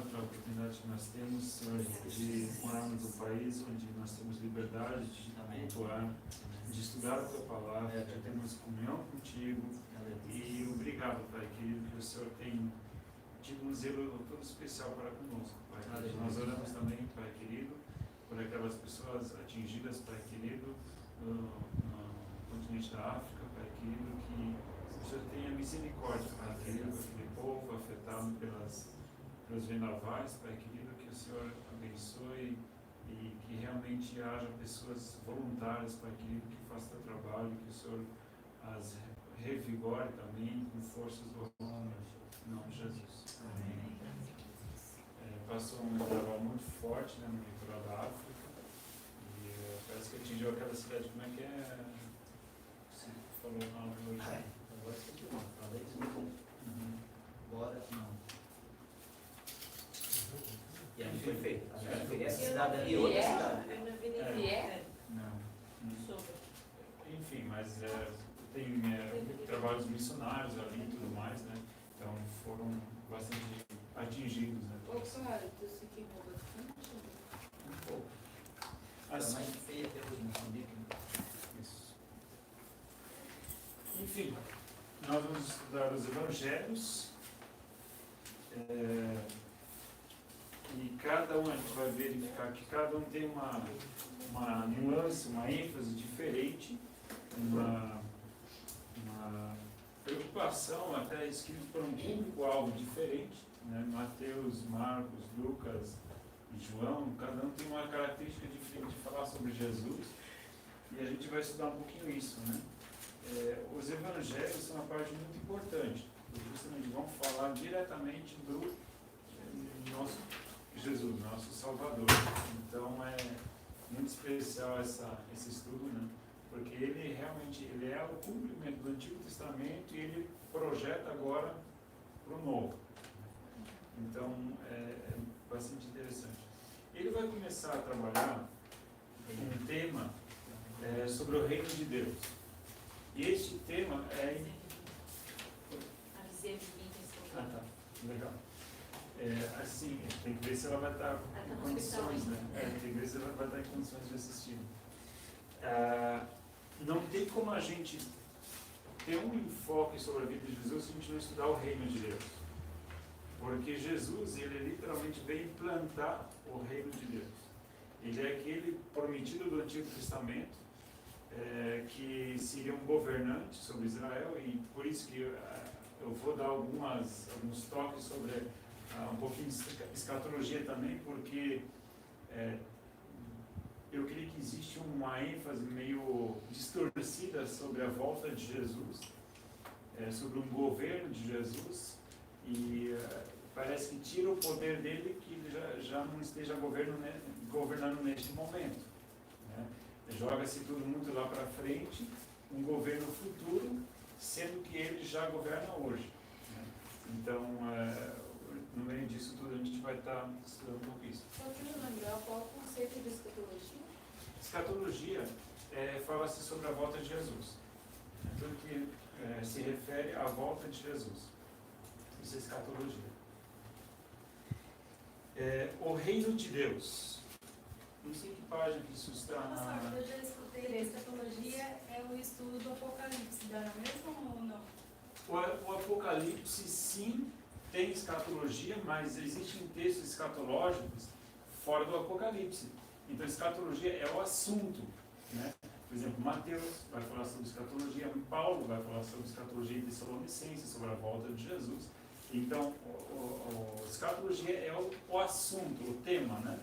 pela oportunidade que nós temos, Senhor, de morarmos num país onde nós temos liberdade de cultuar, de estudar a Tua Palavra, de termos comunhão contigo. E obrigado, Pai querido, que o Senhor tem tido um zelo todo especial para conosco, Pai querido. Nós oramos também, Pai querido, por aquelas pessoas atingidas, Pai querido, no continente da África, Pai querido, que o Senhor tenha misericórdia, Pai querido, com aquele povo afetado pelos vendavais, Pai querido, que o Senhor abençoe e que realmente haja pessoas voluntárias, Pai querido, que façam o trabalho, que o Senhor as revigore também com forças do nome de Jesus. Amém. Passou um vendaval muito forte, né, no litoral da África e parece que atingiu aquela cidade, como é que é? Você falou o nome hoje? Agora esqueci o nome, falei isso mesmo. Bora, não. E aí foi feito. Essa cidade ali é outra cidade. Não. Enfim, mas tem trabalhos missionários ali e tudo mais, né? Então foram bastante atingidos, né? Opa, você queimou bastante? Um pouco. Assim, mais feia até hoje, Moçambique. isso. Enfim, nós vamos estudar os evangelhos. E cada um, a gente vai verificar que cada um tem uma nuance, uma ênfase diferente, uma preocupação até escrito por um público-alvo diferente, né? Mateus, Marcos, Lucas e João, cada um tem uma característica diferente de falar sobre Jesus e a gente vai estudar um pouquinho isso, né? Os evangelhos são uma parte muito importante, porque justamente vão falar diretamente do nosso Jesus, nosso Salvador. Então é muito especial esse estudo, né? Porque ele realmente é o cumprimento do Antigo Testamento e ele projeta agora para o Novo. Então é bastante interessante. Ele vai começar a trabalhar um tema sobre o reino de Deus. E este tema é... tá. Legal. Assim, tem que ver se ela vai estar em condições, né? Tem que ver se ela vai estar em condições de assistir. Não tem como a gente ter um enfoque sobre a vida de Jesus se a gente não estudar o reino de Deus. Porque Jesus, ele literalmente veio implantar o reino de Deus. Ele é aquele prometido do Antigo Testamento, que seria um governante sobre Israel, e por isso que eu vou dar alguns toques sobre um pouquinho de escatologia também, porque eu creio que existe uma ênfase meio distorcida sobre a volta de Jesus, sobre um governo de Jesus, e parece que tira o poder dele, que ele já não esteja governando neste momento, né? Joga-se tudo muito lá para frente, um governo futuro, sendo que ele já governa hoje, né? Então, no meio disso tudo, a gente vai estar estudando um pouco isso. Só para lembrar, qual é o conceito de escatologia? Escatologia fala-se sobre a volta de Jesus. Tudo que se refere à volta de Jesus. Isso é escatologia. O reino de Deus. Não sei que página que isso está na... Eu já escutei que a escatologia é o estudo do Apocalipse. Dá na mesma ou não? O Apocalipse, sim, tem escatologia, mas existem textos escatológicos fora do Apocalipse. Então, escatologia é o assunto, né? Por exemplo, Mateus vai falar sobre escatologia, Paulo vai falar sobre escatologia em Tessalonicenses, sobre a volta de Jesus. Então, escatologia é o assunto, o tema, né?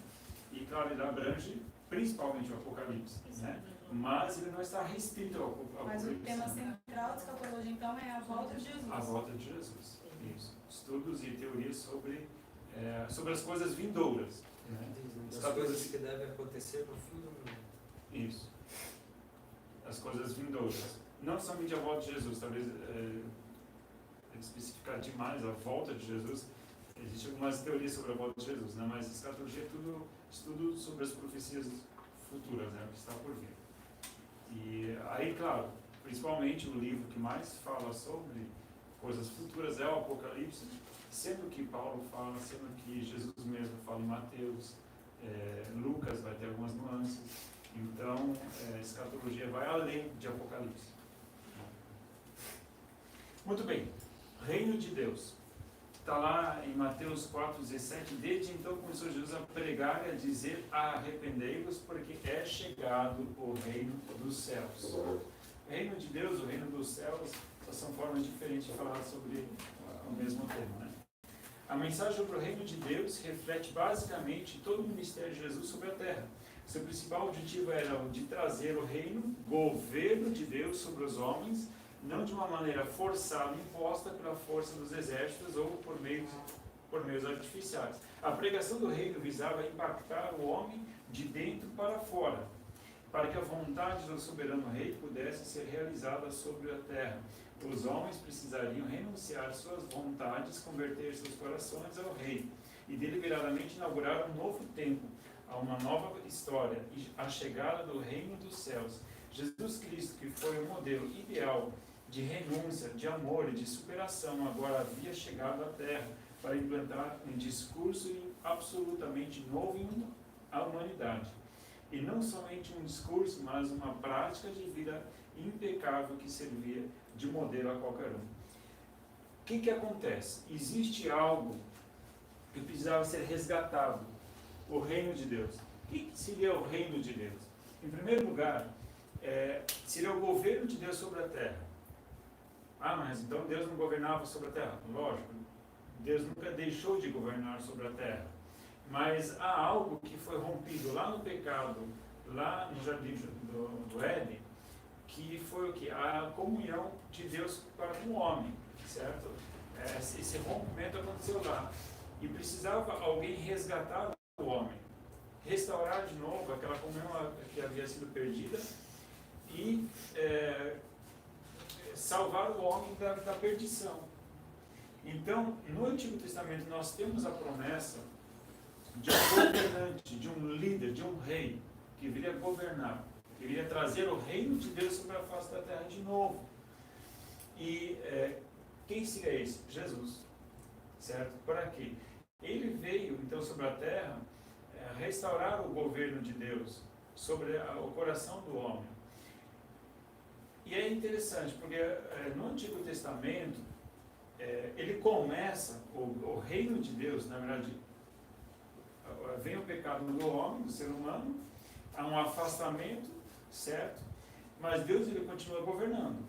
E, claro, ele abrange principalmente o Apocalipse, né? Mas ele não está restrito ao Apocalipse. Mas o tema central da escatologia, então, é a volta de Jesus. A volta de Jesus, isso. Estudos e teorias sobre as coisas vindouras, né? As coisas que devem acontecer no fim do mundo. Isso. As coisas vindouras. Não somente a volta de Jesus, talvez tem que especificar demais a volta de Jesus. Existem algumas teorias sobre a volta de Jesus, né? Mas a escatologia é tudo estudo sobre as profecias futuras, né? O que está por vir. E aí, claro, principalmente o livro que mais fala sobre coisas futuras é o Apocalipse, sendo que Paulo fala, sendo que Jesus fala em Mateus, Lucas vai ter algumas nuances. Então, escatologia vai além de Apocalipse. Muito bem, reino de Deus. Está lá em Mateus 4,17. Desde então começou Jesus a pregar e a dizer: arrependei-vos, porque é chegado o reino dos céus. O reino de Deus, o reino dos céus, são formas diferentes de falar sobre o mesmo tema, né? A mensagem sobre o reino de Deus reflete basicamente todo o ministério de Jesus sobre a terra. Seu principal objetivo era o de trazer o reino, governo de Deus sobre os homens, não de uma maneira forçada, imposta pela força dos exércitos ou por meios artificiais. A pregação do reino visava impactar o homem de dentro para fora, para que a vontade do soberano rei pudesse ser realizada sobre a terra. Os homens precisariam renunciar suas vontades, converter seus corações ao rei e deliberadamente inaugurar um novo tempo, a uma nova história e a chegada do reino dos céus. Jesus Cristo, que foi o modelo ideal de renúncia, de amor e de superação, agora havia chegado à terra para implantar um discurso absolutamente novo à humanidade. E não somente um discurso, mas uma prática de vida impecável que servia de modelo a qualquer um. O que acontece? Existe algo que precisava ser resgatado, o reino de Deus. O que seria o reino de Deus? Em primeiro lugar, seria o governo de Deus sobre a terra. Ah, mas então Deus não governava sobre a terra? Lógico, Deus nunca deixou de governar sobre a terra. Mas há algo que foi rompido lá no pecado, lá no jardim do Éden, que foi o que? A comunhão de Deus para com o homem, certo? Esse rompimento aconteceu lá. E precisava alguém resgatar o homem, restaurar de novo aquela comunhão que havia sido perdida e salvar o homem da perdição. Então, no Antigo Testamento, nós temos a promessa de um governante, de um líder, de um rei, que viria governar, que viria trazer o reino de Deus sobre a face da terra de novo. E quem seria esse? Jesus. Certo? Para quê? Ele veio, então, sobre a terra, restaurar o governo de Deus sobre o coração do homem. E é interessante, porque no Antigo Testamento, ele começa, o reino de Deus, na verdade, vem o pecado do homem, do ser humano, há um afastamento, certo? Mas Deus, ele continua governando,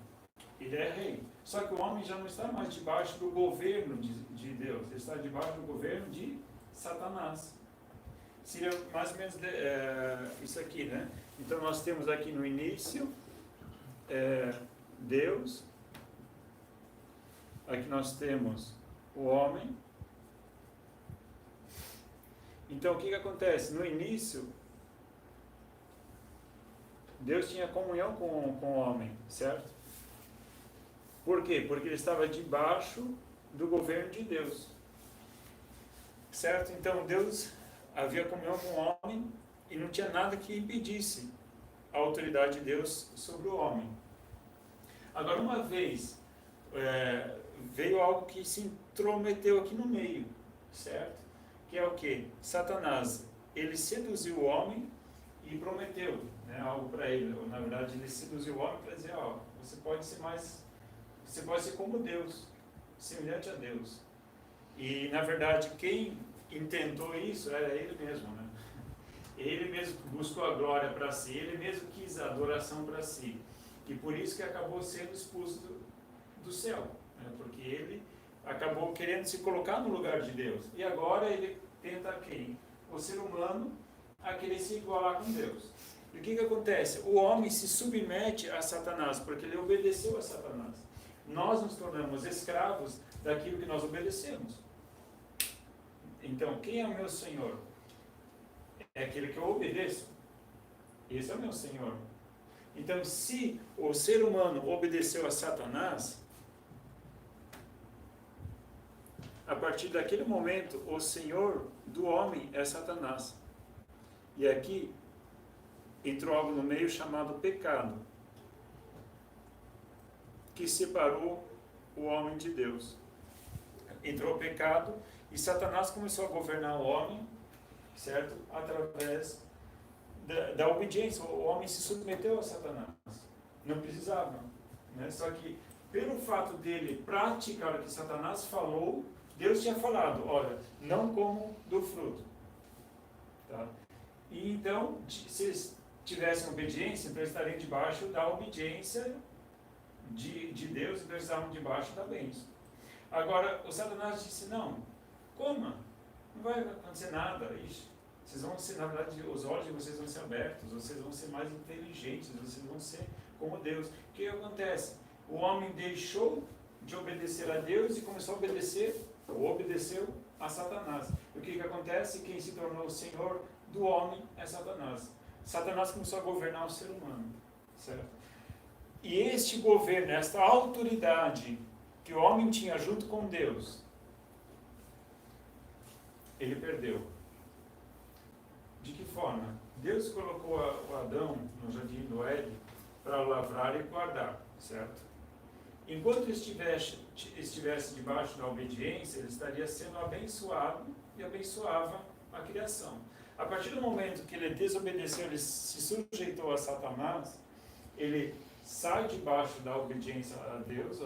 ele é rei. Só que o homem já não está mais debaixo do governo de Deus, ele está debaixo do governo de Satanás. Seria mais ou menos isso aqui, né? Então nós temos aqui no início Deus, aqui nós temos o homem. Então o que acontece? No início, Deus tinha comunhão com o homem, certo? Por quê? Porque ele estava debaixo do governo de Deus, certo? Então Deus havia comunhão com o homem e não tinha nada que impedisse a autoridade de Deus sobre o homem. Agora, uma vez veio algo que se intrometeu aqui no meio, certo? Que é o quê? Satanás, ele seduziu o homem e prometeu, né, algo para ele. Ou, na verdade, ele seduziu o homem para dizer: ó, você pode ser como Deus, semelhante a Deus. E, na verdade, quem intentou isso era ele mesmo, né? Ele mesmo buscou a glória para si, ele mesmo quis a adoração para si. E por isso que acabou sendo expulso do céu, né? Porque ele acabou querendo se colocar no lugar de Deus. E agora ele tenta quem? O ser humano a querer se igualar com Deus. E o que acontece? O homem se submete a Satanás, porque ele obedeceu a Satanás. Nós nos tornamos escravos daquilo que nós obedecemos. Então, quem é o meu Senhor? É aquele que eu obedeço. Esse é o meu Senhor. Então, se o ser humano obedeceu a Satanás, a partir daquele momento, o Senhor do homem é Satanás. E aqui entrou algo no meio chamado pecado, que separou o homem de Deus. Entrou o pecado e Satanás começou a governar o homem certo? Através da obediência. O homem se submeteu a Satanás. Não precisava, né? Só que, pelo fato dele praticar o que Satanás falou, Deus tinha falado, olha, não comam do fruto. Tá? E então, se eles tivessem obediência, então eles estariam debaixo da obediência de Deus, então eles estavam debaixo da bênção. Agora, o Satanás disse, não, coma, não vai acontecer nada. Ixi, vocês vão ser, na verdade, os olhos de vocês vão ser abertos, vocês vão ser mais inteligentes, vocês vão ser como Deus. O que acontece? O homem deixou de obedecer a Deus e começou a obedecer, ou obedeceu a Satanás. E o que acontece? Quem se tornou o Senhor do homem é Satanás. Satanás começou a governar o ser humano, certo? E este governo, esta autoridade que o homem tinha junto com Deus, ele perdeu. De que forma? Deus colocou o Adão no jardim do Éden para lavrar e guardar, certo? Enquanto estivesse debaixo da obediência, ele estaria sendo abençoado e abençoava a criação. A partir do momento que ele desobedeceu, ele se sujeitou a Satanás, ele sai debaixo da obediência a Deus,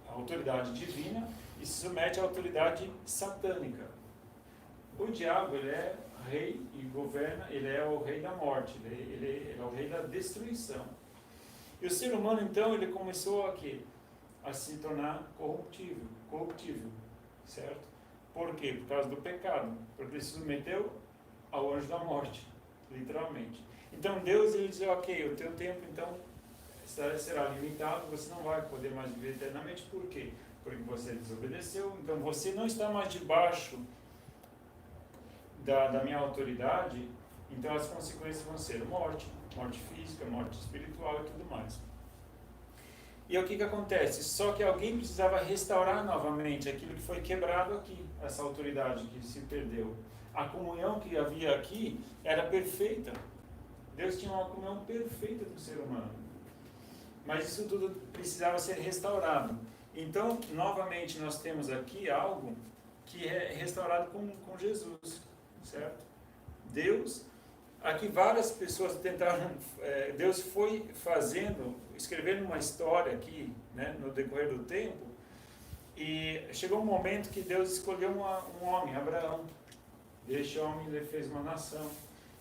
a autoridade divina, e se submete à autoridade satânica. O diabo, ele é rei e governa, ele é o rei da morte, ele é o rei da destruição. E o ser humano, então, ele começou a se tornar corruptível, certo? Por quê? Por causa do pecado, porque ele se submeteu ao anjo da morte, literalmente. Então Deus, ele diz, ok, o teu tempo, então, será limitado, você não vai poder mais viver eternamente. Por quê? Porque você desobedeceu, então você não está mais debaixo da minha autoridade, então as consequências vão ser morte física, morte espiritual e tudo mais. E o que acontece? Só que alguém precisava restaurar novamente aquilo que foi quebrado aqui, essa autoridade que se perdeu. A comunhão que havia aqui era perfeita. Deus tinha uma comunhão perfeita com o ser humano. Mas isso tudo precisava ser restaurado. Então, novamente, nós temos aqui algo que é restaurado com Jesus, certo? Deus, aqui várias pessoas tentaram, Deus foi escrevendo uma história aqui, né, no decorrer do tempo, e chegou um momento que Deus escolheu um homem, Abraão. Deste homem ele fez uma nação,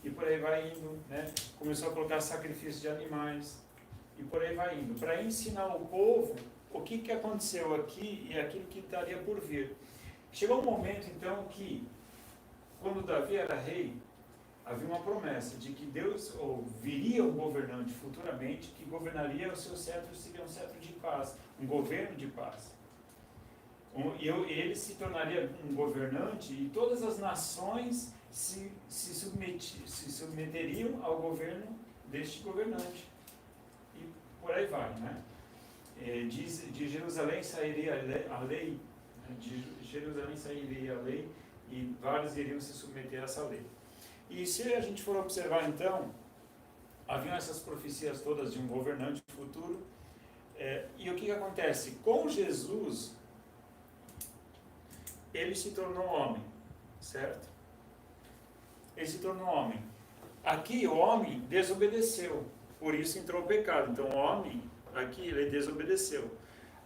e por aí vai indo, né? Começou a colocar sacrifícios de animais, e por aí vai indo, para ensinar o povo o que aconteceu aqui e aquilo que estaria por vir. Chegou um momento, então, que, quando Davi era rei, havia uma promessa de que Deus, ou viria um governante futuramente, que governaria o seu cetro, seria um cetro de paz, um governo de paz. E ele se tornaria um governante e todas as nações se submeteriam ao governo deste governante. E por aí vai, né? De Jerusalém sairia a lei, né? De Jerusalém sairia a lei e vários iriam se submeter a essa lei. E se a gente for observar, então, haviam essas profecias todas de um governante futuro, e o que acontece? Com Jesus, ele se tornou homem, certo? Ele se tornou homem. Aqui o homem desobedeceu, por isso entrou o pecado. Então o homem, aqui ele desobedeceu.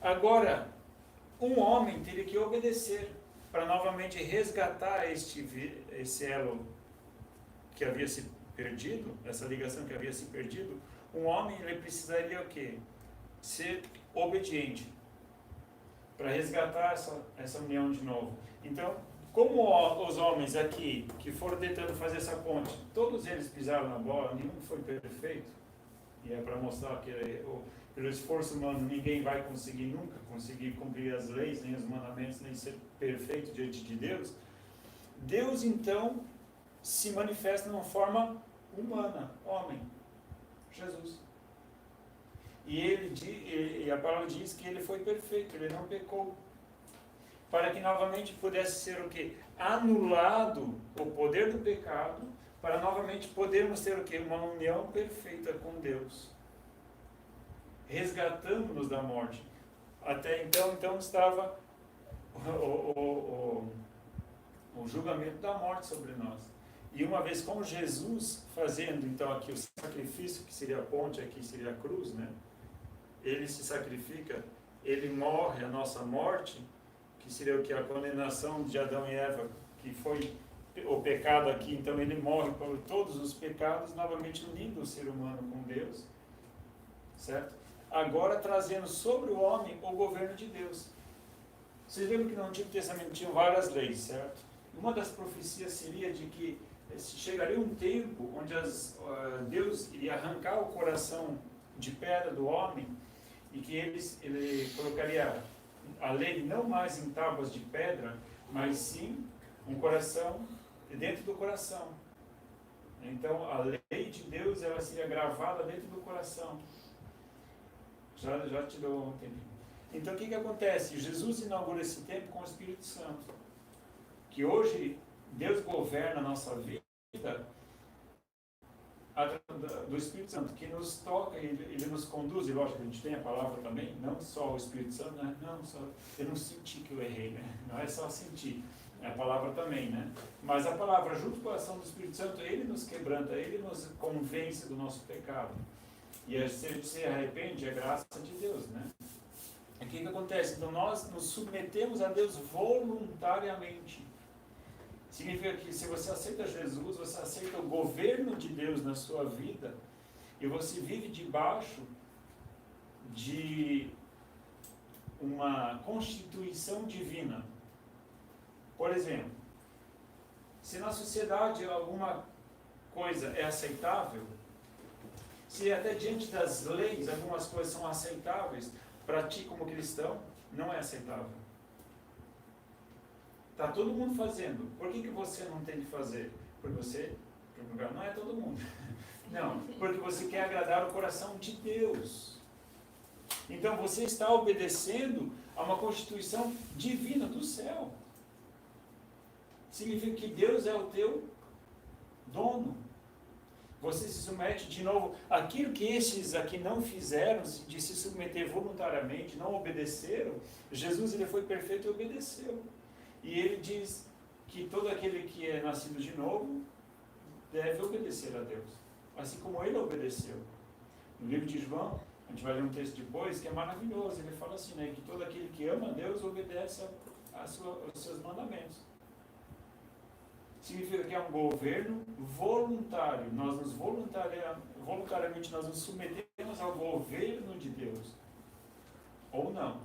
Agora, um homem teria que obedecer para novamente resgatar esse elo que havia se perdido, essa ligação que havia se perdido. Um homem, ele precisaria o quê? Ser obediente para resgatar essa união de novo. Então, como os homens aqui que foram tentando fazer essa ponte, todos eles pisaram na bola, nenhum foi perfeito, e é para mostrar que pelo esforço humano ninguém vai nunca conseguir cumprir as leis, nem os mandamentos, nem ser perfeito diante de Deus. Deus, então, se manifesta de uma forma humana, homem, Jesus. E a palavra diz que ele foi perfeito, ele não pecou. Para que novamente pudesse ser o quê? Anulado o poder do pecado, para novamente podermos ter o quê? Uma união perfeita com Deus. Resgatando-nos da morte. Até então estava o o julgamento da morte sobre nós. E uma vez como Jesus fazendo então aqui o sacrifício, que seria a ponte, aqui seria a cruz, né? Ele se sacrifica, ele morre a nossa morte, que seria o que? A condenação de Adão e Eva, que foi o pecado aqui, então ele morre por todos os pecados, novamente unindo o ser humano com Deus, certo? Agora trazendo sobre o homem o governo de Deus. Vocês lembram que no Antigo Testamento tinham várias leis, certo? Uma das profecias seria de que chegaria um tempo onde Deus iria arrancar o coração de pedra do homem e que ele colocaria a lei não mais em tábuas de pedra, mas sim um coração dentro do coração. Então a lei de Deus ela seria gravada dentro do coração. Já te dou um tempo. Então o que acontece? Jesus inaugura esse tempo com o Espírito Santo. Que hoje Deus governa a nossa vida do Espírito Santo, que nos toca, ele nos conduz, e lógico, a gente tem a palavra também, não só o Espírito Santo, né? Eu não senti que eu errei, né? Não é só sentir, é a palavra também, né? Mas a palavra, junto com a ação do Espírito Santo, ele nos quebranta, ele nos convence do nosso pecado. E se a gente se arrepende, é graça de Deus, né? E o que acontece? Então nós nos submetemos a Deus voluntariamente. Significa que se você aceita Jesus, você aceita o governo de Deus na sua vida e você vive debaixo de uma constituição divina. Por exemplo, se na sociedade alguma coisa é aceitável, se até diante das leis algumas coisas são aceitáveis, para ti como cristão não é aceitável. Está todo mundo fazendo. Por que você não tem que fazer? Porque você, não é todo mundo. Não, porque você quer agradar o coração de Deus. Então você está obedecendo a uma constituição divina do céu. Significa que Deus é o teu dono. Você se submete de novo. Aquilo que esses aqui não fizeram, de se submeter voluntariamente, não obedeceram, Jesus ele foi perfeito e obedeceu. E ele diz que todo aquele que é nascido de novo deve obedecer a Deus, assim como ele obedeceu. No livro de João, a gente vai ler um texto depois que é maravilhoso. Ele fala assim, né, que todo aquele que ama a Deus obedece aos seus mandamentos. Significa que é um governo voluntário. Nós nos voluntariamente nós nos submetemos ao governo de Deus. Ou não.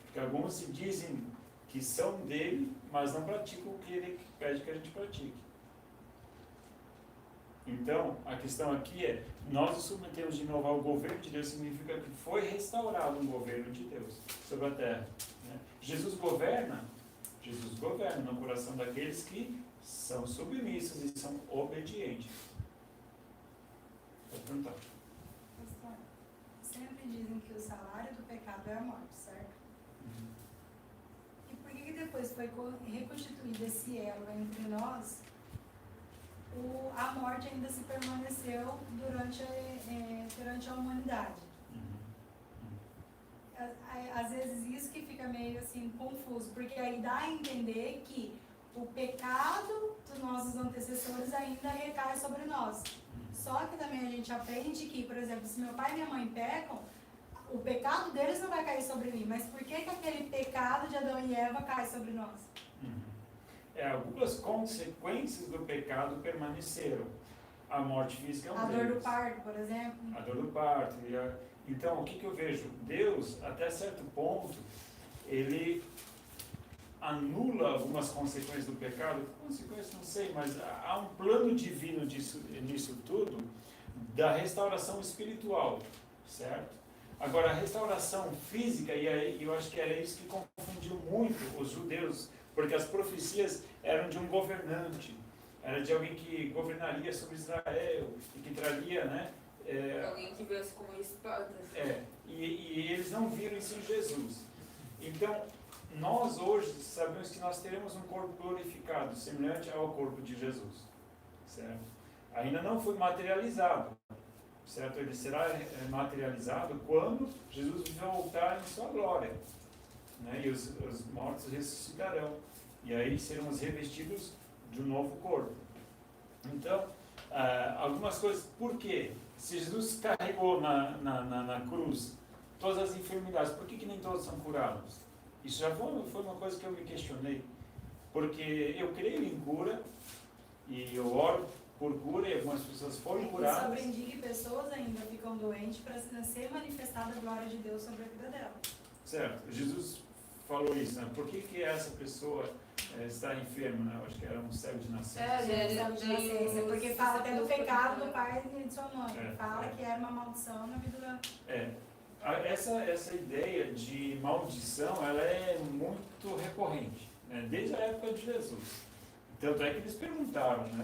Porque alguns se dizem que são dele, mas não praticam o que ele pede que a gente pratique. Então, a questão aqui é, nós nos submetemos de novo ao governo de Deus, significa que foi restaurado um governo de Deus sobre a terra. Né? Jesus governa no coração daqueles que são submissos e são obedientes. Pode perguntar. Pastor, sempre dizem que o salário do pecado é a morte, certo? E por que depois foi reconstituído esse elo entre nós, a morte ainda se permaneceu durante a humanidade? Às vezes isso que fica meio assim confuso, porque aí dá a entender que o pecado dos nossos antecessores ainda recai sobre nós. Só que também a gente aprende que, por exemplo, se meu pai e minha mãe pecam, o pecado deles não vai cair sobre mim, mas por que aquele pecado de Adão e Eva cai sobre nós? Algumas consequências do pecado permaneceram. A morte física é um A deles. dor do parto, por exemplo. A dor do parto. Então, o que eu vejo? Deus, até certo ponto, ele anula algumas consequências do pecado. Consequências, não sei, mas há um plano divino nisso tudo, da restauração espiritual, certo? Agora, a restauração física, e aí eu acho que era isso que confundiu muito os judeus, porque as profecias eram de um governante, era de alguém que governaria sobre Israel, e que traria, né? Alguém que viesse com uma espada. E eles não viram isso em Jesus. Então, nós hoje sabemos que nós teremos um corpo glorificado, semelhante ao corpo de Jesus, certo? Ainda não foi materializado, certo? Ele será materializado quando Jesus voltar em sua glória, né? E os mortos ressuscitarão. E aí seremos revestidos de um novo corpo. Então, algumas coisas, por quê? Se Jesus carregou na cruz todas as enfermidades, por que nem todos são curados? Isso já foi uma coisa que eu me questionei. Porque eu creio em cura, e eu oro por cura, e algumas pessoas foram curadas. Eu aprendi que pessoas ainda ficam doentes para ser manifestada a glória de Deus sobre a vida dela. Certo. Jesus falou isso, né? Por que essa pessoa está enferma, né? Eu acho que era um cego de nascença. Porque fala até do pecado do pai e de sua mãe. Fala que era uma maldição na vida dela. Essa ideia de maldição, ela é muito recorrente, né? Desde a época de Jesus. Tanto é que eles perguntaram, né?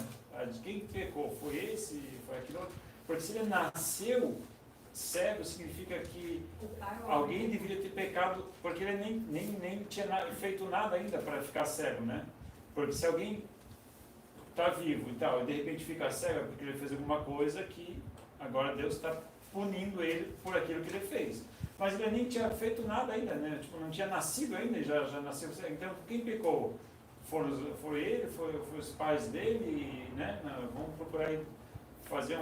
De quem pecou? Foi esse? Foi aquilo outro? Porque se ele nasceu cego, significa que alguém deveria ter pecado, porque ele nem tinha feito nada ainda para ficar cego, né? Porque se alguém está vivo e tal, e de repente fica cego, é porque ele fez alguma coisa que agora Deus está punindo ele por aquilo que ele fez. Mas ele nem tinha feito nada ainda, né? Tipo, não tinha nascido ainda e já nasceu cego. Então, quem pecou? Foi ele? Foi os pais dele? Né? Vamos procurar fazer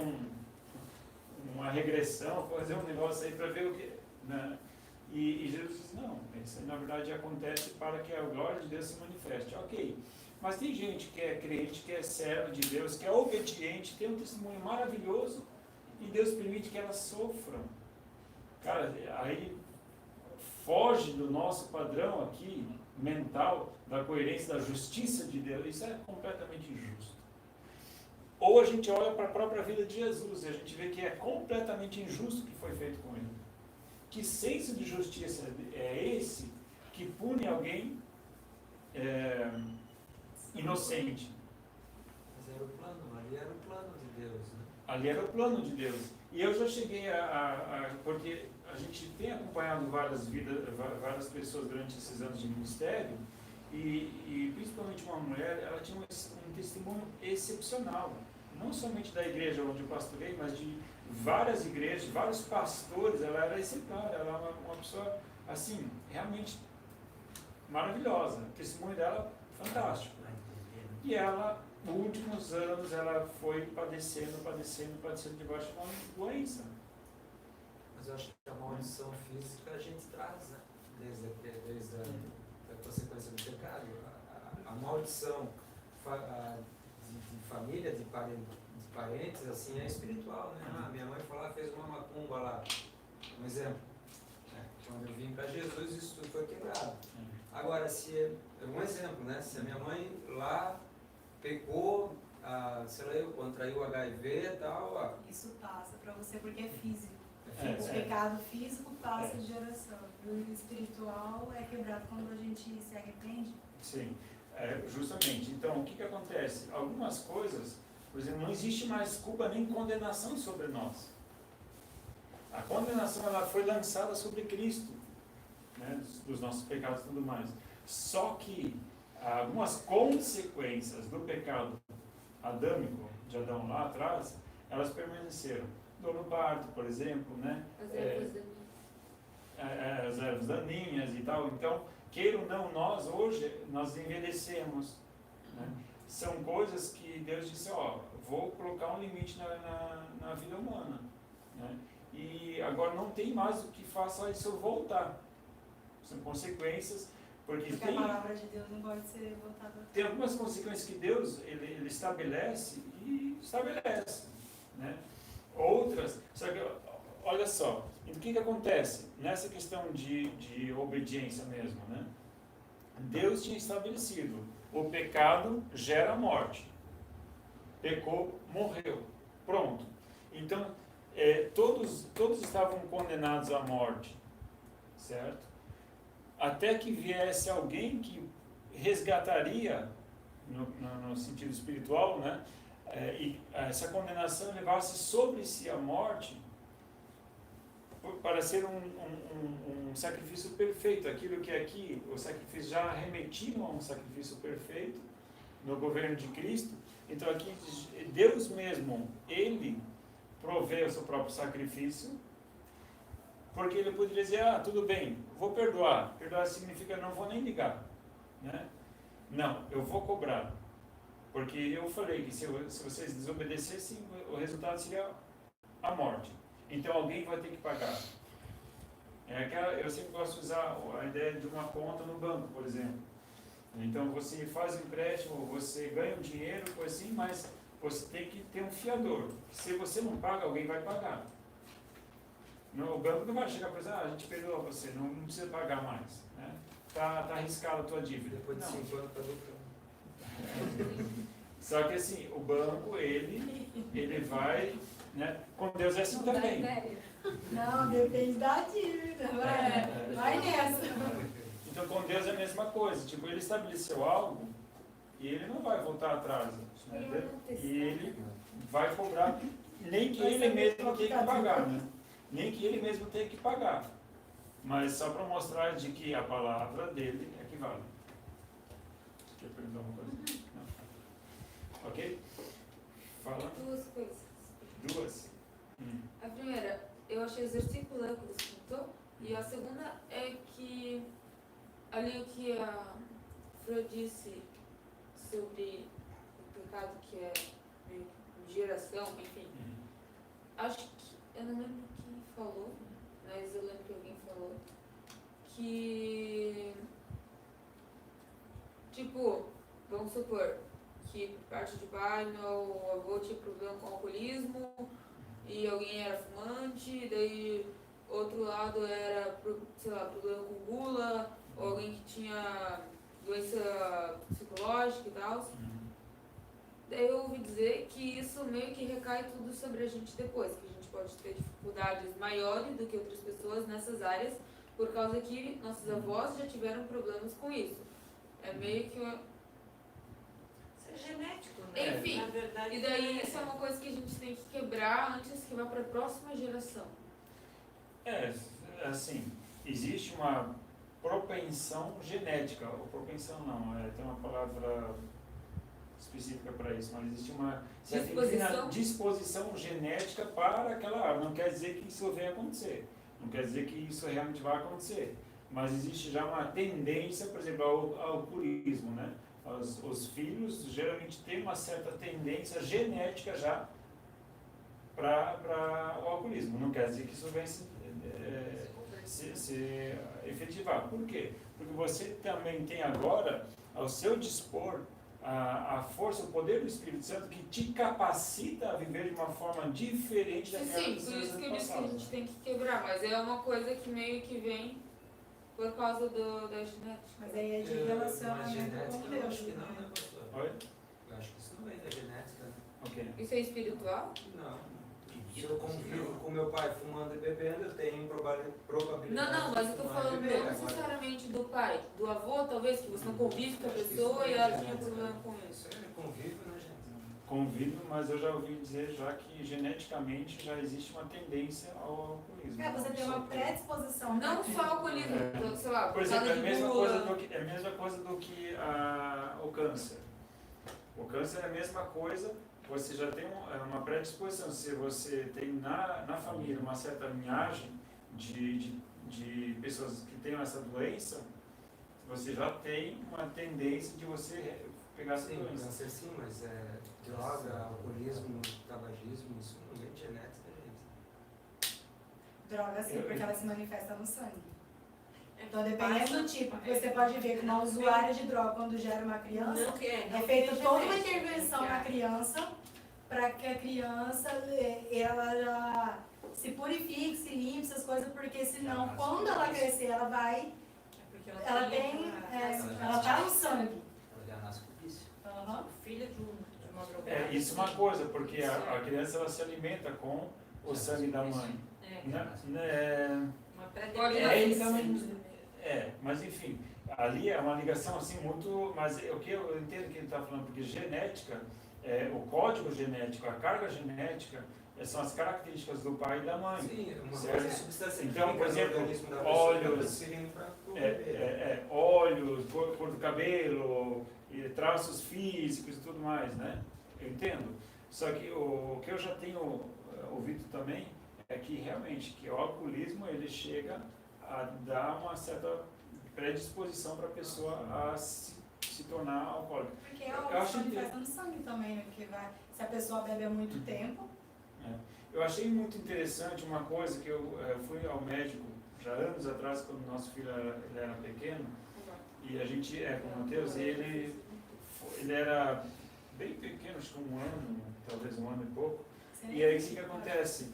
uma regressão, fazer um negócio aí para ver o que... Né? E Jesus diz, não, isso na verdade acontece para que a glória de Deus se manifeste. Ok, mas tem gente que é crente, que é servo de Deus, que é obediente, tem um testemunho maravilhoso e Deus permite que elas sofram. Cara, aí foge do nosso padrão aqui, mental, da coerência, da justiça de Deus. Isso é completamente injusto. Ou a gente olha para a própria vida de Jesus e a gente vê que é completamente injusto o que foi feito com ele. Que senso de justiça é esse que pune alguém inocente? Mas era o plano, ali era o plano de Deus, né? Ali era o plano de Deus. E eu já cheguei porque a gente tem acompanhado várias pessoas durante esses anos de ministério, e principalmente uma mulher, ela tinha um testemunho excepcional. Não somente da igreja onde eu pastorei, mas de várias igrejas, vários pastores. Ela era exemplar, ela era uma pessoa, assim, realmente maravilhosa. O testemunho dela, fantástico. E ela, nos últimos anos, ela foi padecendo debaixo de uma doença. Mas eu acho que a maldição física a gente traz, né? Desde a consequência do pecado. A maldição de família, de parentes, assim, é espiritual, né? Minha mãe foi lá, fez uma macumba lá, um exemplo. Quando eu vim para Jesus, isso tudo foi quebrado. Agora, um exemplo, né? Se a minha mãe lá pecou, sei lá, contraiu HIV e tal... Isso passa para você porque é físico. O pecado físico passa de geração. O espiritual é quebrado quando a gente se arrepende. Sim, justamente. Então, o que acontece? Algumas coisas, por exemplo, não existe mais culpa nem condenação sobre nós. A condenação ela foi lançada sobre Cristo, né, dos nossos pecados e tudo mais. Só que algumas consequências do pecado adâmico de Adão lá atrás, elas permaneceram. Dor no parto, por exemplo, né? As ervas daninhas e tal. Então, queira ou não, nós hoje, nós envelhecemos. Né? São coisas que Deus disse, vou colocar um limite na vida humana. Né? E agora não tem mais o que faça isso voltar. São consequências, porque a palavra de Deus não pode ser voltada. Tem algumas consequências que Deus ele estabelece e estabelece. Né? Outras, só que, olha só, o que acontece nessa questão de obediência mesmo, né? Deus tinha estabelecido, o pecado gera morte, pecou, morreu, pronto. Então, todos estavam condenados à morte, certo? Até que viesse alguém que resgataria, no sentido espiritual, né? E essa condenação levasse sobre si a morte para ser um sacrifício perfeito. Aquilo que aqui, o sacrifício já remetia a um sacrifício perfeito no governo de Cristo. Então aqui Deus mesmo, Ele provê o seu próprio sacrifício, porque Ele poderia dizer, tudo bem, vou perdoar. Perdoar significa não vou nem ligar, né? Não, eu vou cobrar. Porque eu falei que se vocês desobedecessem, o resultado seria a morte. Então alguém vai ter que pagar. Eu sempre gosto de usar a ideia de uma conta no banco, por exemplo. Então você faz um empréstimo, você ganha um dinheiro, coisa assim, mas você tem que ter um fiador. Se você não paga, alguém vai pagar. O banco não vai chegar para dizer, a gente perdoa você, não precisa pagar mais. Né? Tá arriscada a tua dívida. Depois de Não. 5 anos está lucrando. Só que assim, o banco, ele vai, né? Com Deus é assim Não dá também. ideia. Não, depende da dívida. Vai nessa. Então com Deus é a mesma coisa. Tipo, ele estabeleceu algo e ele não vai voltar atrás. Né? E ele vai cobrar, nem que ele mesmo tenha que pagar, né? Nem que ele mesmo tenha que pagar. Mas só para mostrar de que a palavra dele é que vale. Quer perguntar alguma coisa? Não. Ok? Fala. Duas coisas. Duas? A primeira, eu achei os versículos que você citou. E a segunda é que ali o que a Fran disse sobre o pecado que é meio que geração, enfim. Acho que, eu não lembro quem falou, mas eu lembro que alguém falou que, tipo, vamos supor que parte de pai, meu avô tinha problema com alcoolismo e alguém era fumante, e daí outro lado era, sei lá, problema com gula, ou alguém que tinha doença psicológica e tal. Daí eu ouvi dizer que isso meio que recai tudo sobre a gente depois, que a gente pode ter dificuldades maiores do que outras pessoas nessas áreas, por causa que nossos avós já tiveram problemas com isso. É meio que Isso é genético, né? Enfim, Na verdade, e daí isso é uma coisa que a gente tem que quebrar antes que vá para a próxima geração. Assim, existe uma propensão genética, ou propensão não, tem uma palavra específica para isso, mas existe uma certa disposição genética para aquela árvore. Não quer dizer que isso venha acontecer, não quer dizer que isso realmente vai acontecer, mas existe já uma tendência, por exemplo, ao alcoolismo, né? Os filhos geralmente têm uma certa tendência genética já para o alcoolismo. Não quer dizer que isso venha se efetivar. Por quê? Porque você também tem agora ao seu dispor a força, o poder do Espírito Santo que te capacita a viver de uma forma diferente daquela Sim, que por você isso que eu no disse que a passado. gente tem que quebrar, mas é uma coisa que meio que vem por causa da genética. Mas aí é de Mas relacionamento genética, com eu Deus. acho que não, né, pastor? Oi? Eu acho que isso não vem da genética. Né? Ok. Isso é espiritual? Não. Se eu convivo com meu pai fumando e bebendo, eu tenho probabilidade. Não, mas eu tô de fumar e falando beber. não Agora, necessariamente do pai, do avô, talvez, que você não convive com a pessoa e ela tinha problema com isso. Isso é convívio, né, gente? Convido, mas eu já ouvi dizer já que geneticamente já existe uma tendência ao alcoolismo. Você tem uma predisposição. Não só alcoolismo, então, sei lá, Por por exemplo, causa é a de mesma gula. coisa do que o câncer. O câncer é a mesma coisa, você já tem uma predisposição. Se você tem na família uma certa linhagem de pessoas que têm essa doença, você já tem uma tendência de você pegar essa Sim, doença. câncer sim, mas droga, alcoolismo, tabagismo, isso não vem de genética, gente. Droga sim, porque ela se manifesta no sangue. É, Então, dependendo do tipo, porque você pode ver que uma usuária de droga, quando gera uma criança, Não quer, é feita toda uma intervenção na criança para que a criança ela já se purifique, se limpe, essas coisas, porque senão, quando ela crescer, ela vai, ela tem, ela tá no sangue. Ela já nasce com vício. Aham. Filha de uma drogada. Isso é uma coisa, porque a criança ela se alimenta com o sangue da mãe. Uma Pode predisposição. Mas enfim, ali é uma ligação assim muito, mas o que eu entendo que ele está falando, porque genética, o código genético, a carga genética, são as características do pai e da mãe. Sim, uma certo? coisa é substância Então, química por no exemplo, organismo da pessoa, óleos, tá transferindo para o bebê. Olhos, cor do cabelo, e traços físicos e tudo mais, né? Eu entendo. Só que o que eu já tenho ouvido também é que realmente que o alcoolismo ele chega a dar uma certa predisposição para a pessoa a se se tornar alcoólico. Porque é Eu uma acho manifesta no sangue também, né? Porque se a pessoa bebe há muito tempo. Eu achei muito interessante uma coisa que eu fui ao médico já anos atrás, quando nosso filho ele era pequeno, e a gente, com o Matheus, e ele era bem pequeno, acho que 1 ano, talvez 1 ano e pouco. E aí o que acontece?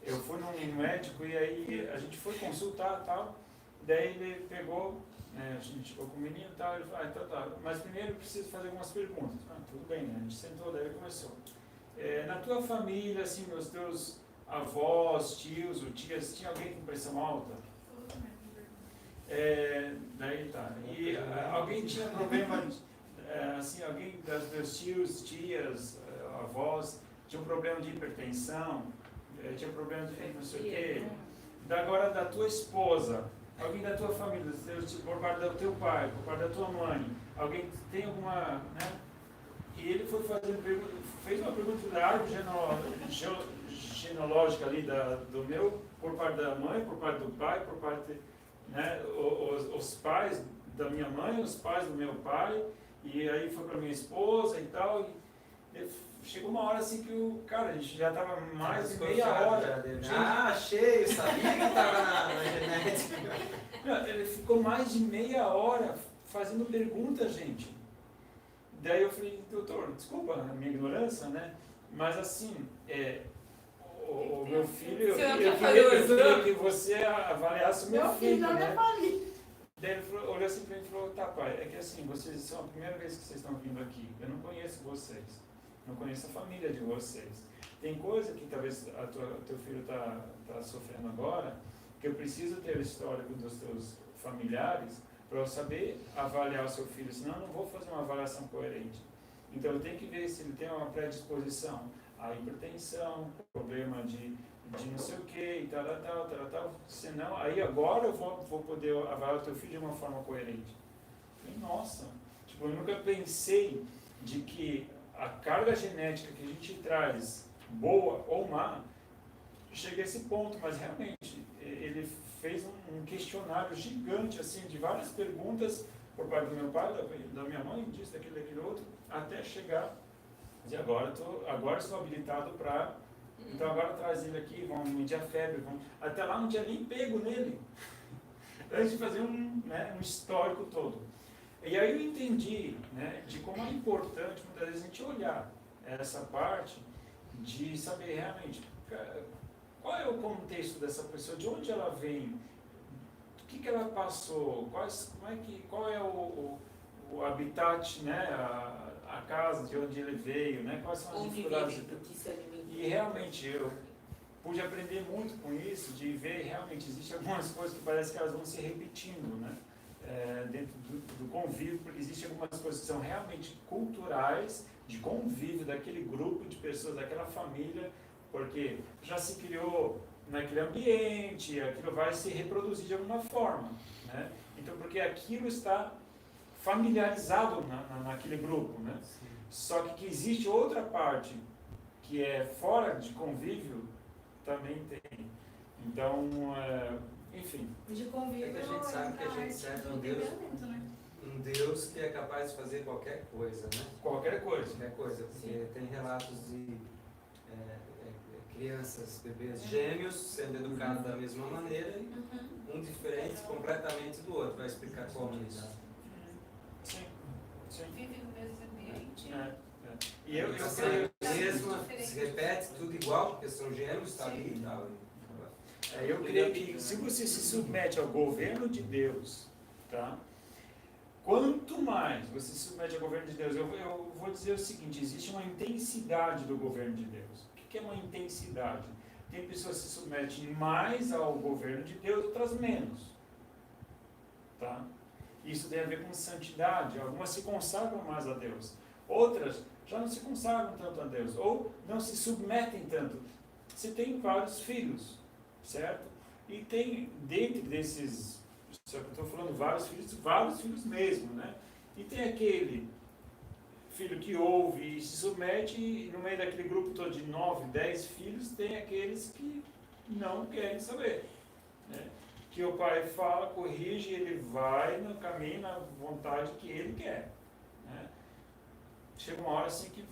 Eu fui num médico e aí a gente foi consultar e tal, daí ele pegou, a gente ficou com o menino e tal, ele falou, tá, mas primeiro eu preciso fazer algumas perguntas. Tudo bem, né? A gente sentou, daí ele começou. Na tua família, assim, os teus avós, tios ou tias, tinha alguém com pressão alta? Daí tá. E alguém tinha problema, assim, alguém dos meus tios, tias, avós, tinha um problema de hipertensão, tinha problema de não sei o quê. Agora da tua esposa, alguém da tua família, por parte do teu pai, por parte da tua mãe, alguém tem alguma, né? E ele foi fazendo pergunta, fez uma pergunta da árvore genealógica ali do meu, por parte da mãe, por parte do pai, por parte, né, os pais da minha mãe, os pais do meu pai, e aí foi para minha esposa e tal. E chegou uma hora assim que a gente já estava mais de meia hora. Achei, eu sabia que estava na genética. Não, ele ficou mais de meia hora fazendo pergunta, gente. Daí eu falei, doutor, desculpa a minha ignorância, né? Mas assim, o meu filho, eu queria que você avaliasse o meu filho, né? Daí ele olhou assim para mim e falou, tá pai, é que assim, vocês são a primeira vez que vocês estão vindo aqui, eu não conheço vocês, não conheço a família de vocês. Tem coisa que talvez o teu filho está sofrendo agora, que eu preciso ter o histórico dos teus familiares, para eu saber avaliar o seu filho, senão eu não vou fazer uma avaliação coerente. Então eu tenho que ver se ele tem uma predisposição à hipertensão, problema de não sei o que, e tal, senão aí agora eu vou poder avaliar o teu filho de uma forma coerente. E, nossa, eu nunca pensei de que a carga genética que a gente traz, boa ou má, chega a esse ponto, mas realmente ele fez um questionário gigante, assim, de várias perguntas por parte do meu pai, da minha mãe, disso, daquele outro, até chegar, e agora estou habilitado para, então agora traz ele aqui, vamos medir a febre, até lá não tinha nem pego nele, antes de fazer um histórico todo. E aí eu entendi, né, de como é importante, muitas vezes, a gente olhar essa parte, de saber realmente qual é o contexto dessa pessoa, de onde ela vem, o que ela passou, qual é o habitat, né, a casa de onde ele veio, né, quais são as dificuldades. E realmente eu pude aprender muito com isso, de ver realmente existem algumas coisas que parece que elas vão se repetindo, né, dentro do convívio, porque existem algumas coisas que são realmente culturais, de convívio daquele grupo de pessoas, daquela família, porque já se criou naquele ambiente, aquilo vai se reproduzir de alguma forma, né? Então, porque aquilo está familiarizado naquele grupo, né? Só que existe outra parte que é fora de convívio, também tem. Então, enfim. De convívio, É que a gente sabe que a gente serve um Deus que é capaz de fazer qualquer coisa, né? Qualquer coisa. Qualquer coisa, porque tem relatos de crianças, bebês gêmeos sendo educados da mesma maneira, um diferente completamente do outro. Vai explicar como isso? Sim. Vive no mesmo ambiente. E eu creio mesmo, se repete tudo igual, porque são gêmeos, está ali e tal. Eu creio que se você se submete ao governo de Deus, tá? Quanto mais você se submete ao governo de Deus, eu vou dizer o seguinte, existe uma intensidade do governo de Deus. O que é uma intensidade? Tem pessoas que se submetem mais ao governo de Deus, outras menos. Tá? Isso tem a ver com santidade. Algumas se consagram mais a Deus. Outras já não se consagram tanto a Deus. Ou não se submetem tanto. Você tem vários filhos, certo? E tem, dentro desses, só que eu estou falando vários filhos mesmo, né? E tem aquele filho que ouve e se submete, e no meio daquele grupo todo de 9, 10 filhos, tem aqueles que não querem saber, né? Que o pai fala, corrige, ele vai no caminho, na vontade que ele quer. chega uma hora assim que...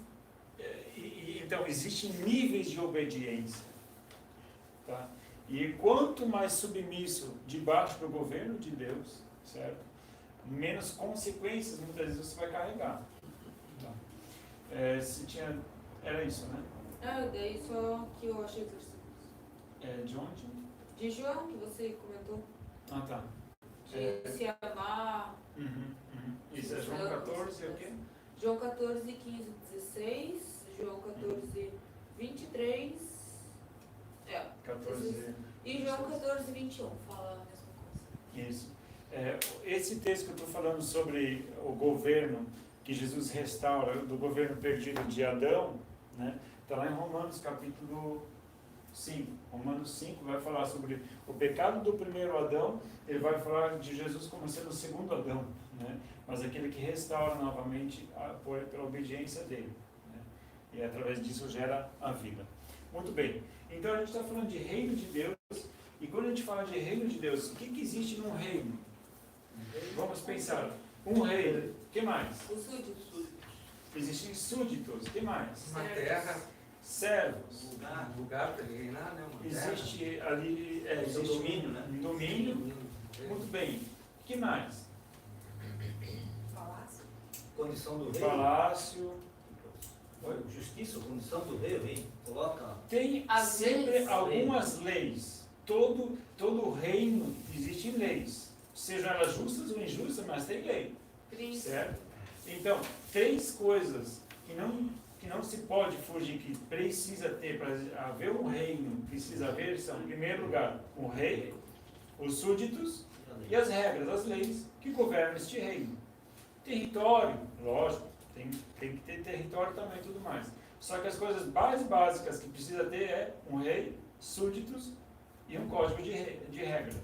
então, existem níveis de obediência. Tá? E quanto mais submisso debaixo do governo de Deus, certo? Menos consequências muitas vezes você vai carregar. Tá? Era isso, né? Daí só que eu achei os versículos. De onde? De João, que você comentou. Ah, tá. De se amar. Isso, é João 14 e o quê? João 14, 15, 16. João 14, 23. 14. E João 14, 21. Fala a mesma coisa. Isso. Esse texto que eu estou falando sobre o governo que Jesus restaura, do governo perdido de Adão, né? Está lá em Romanos capítulo 5. Romanos 5 vai falar sobre o pecado do primeiro Adão, ele vai falar de Jesus como sendo o segundo Adão, né? Mas aquele que restaura novamente pela obediência dele, né? E através disso gera a vida. Muito bem, então a gente está falando de reino de Deus, e quando a gente fala de reino de Deus, o que existe num reino? Vamos pensar, um rei, o que mais? Os súditos. Existem súditos, o que mais? Uma terra, Servos. lugar para ele reinar, né? Uma Existe ali, existe domínio, né? um domínio. Muito bem. O que mais? Palácio. Condição do rei. Palácio. Justiça, condição do rei, vem, coloca. Tem As sempre leis. algumas leis. Todo reino existem leis. Sejam elas justas ou injustas, mas tem lei. Certo? Então, 3 coisas que não se pode fugir, que precisa ter para haver um reino, precisa haver, são, em primeiro lugar, o rei, os súditos e as regras, as leis que governam este reino. Território, lógico, tem que ter território também e tudo mais. Só que as coisas mais básicas que precisa ter é um rei, súditos e um código de regras,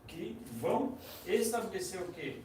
que vão estabelecer o quê?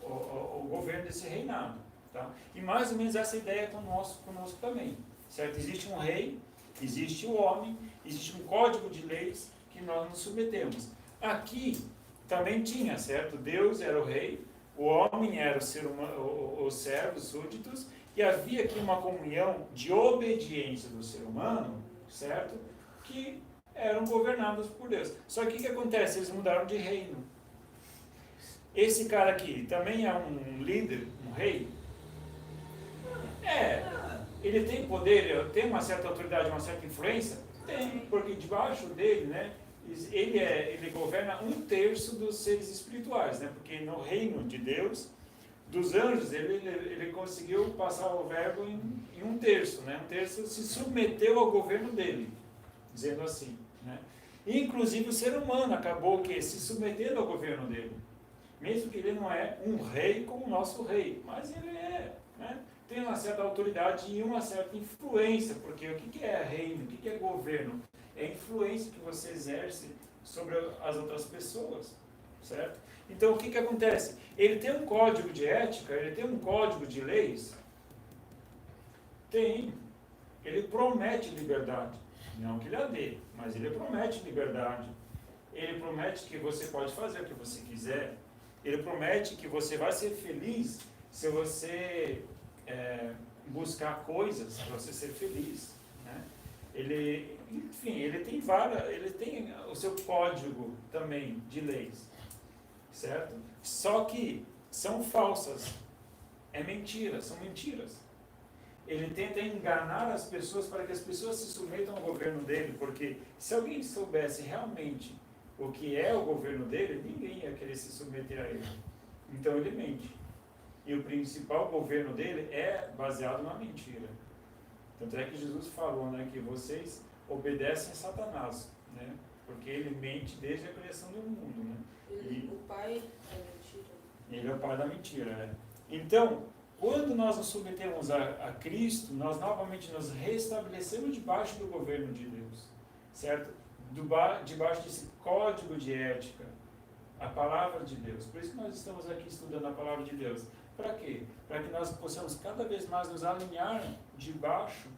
O governo desse reinado. Tá? E mais ou menos essa ideia é conosco também. Certo? Existe um rei, existe o homem, existe um código de leis que nós nos submetemos. Aqui também tinha, certo? Deus era o rei, o homem era o ser humano, os servos, os súditos, e havia aqui uma comunhão de obediência do ser humano, certo? Que eram governados por Deus. Só que o que acontece? Eles mudaram de reino. Esse cara aqui também é um líder, um rei? Ele tem poder, tem uma certa autoridade, uma certa influência? Tem, porque debaixo dele, né, ele governa 1/3 dos seres espirituais, né, porque no reino de Deus, dos anjos, ele conseguiu passar o verbo em 1/3, né, 1/3 se submeteu ao governo dele, dizendo assim, né. Inclusive o ser humano acabou se submetendo ao governo dele. Mesmo que ele não é um rei como o nosso rei, mas ele né, tem uma certa autoridade e uma certa influência, porque o que é reino, o que é governo? É a influência que você exerce sobre as outras pessoas, certo? Então o que acontece? Ele tem um código de ética, ele tem um código de leis? Tem. Ele promete liberdade, não que ele a dê, mas ele promete liberdade. Ele promete que você pode fazer o que você quiser. Ele promete que você vai ser feliz se você buscar coisas para você ser feliz, né? Ele tem o seu código também de leis, certo? Só que são falsas, são mentiras. Ele tenta enganar as pessoas para que as pessoas se submetam ao governo dele, porque se alguém soubesse realmente o que é o governo dele, ninguém ia querer se submeter a ele. Então ele mente. E o principal governo dele é baseado na mentira. Tanto é que Jesus falou, né, que vocês obedecem a Satanás, né, porque ele mente desde a criação do mundo. Né? O pai é mentira. Ele é o pai da mentira. Né? Então, quando nós nos submetemos a Cristo, nós novamente nos restabelecemos debaixo do governo de Deus. Certo? Debaixo desse código de ética, a palavra de Deus. Por isso que nós estamos aqui estudando a palavra de Deus. Para quê? Para que nós possamos cada vez mais nos alinhar debaixo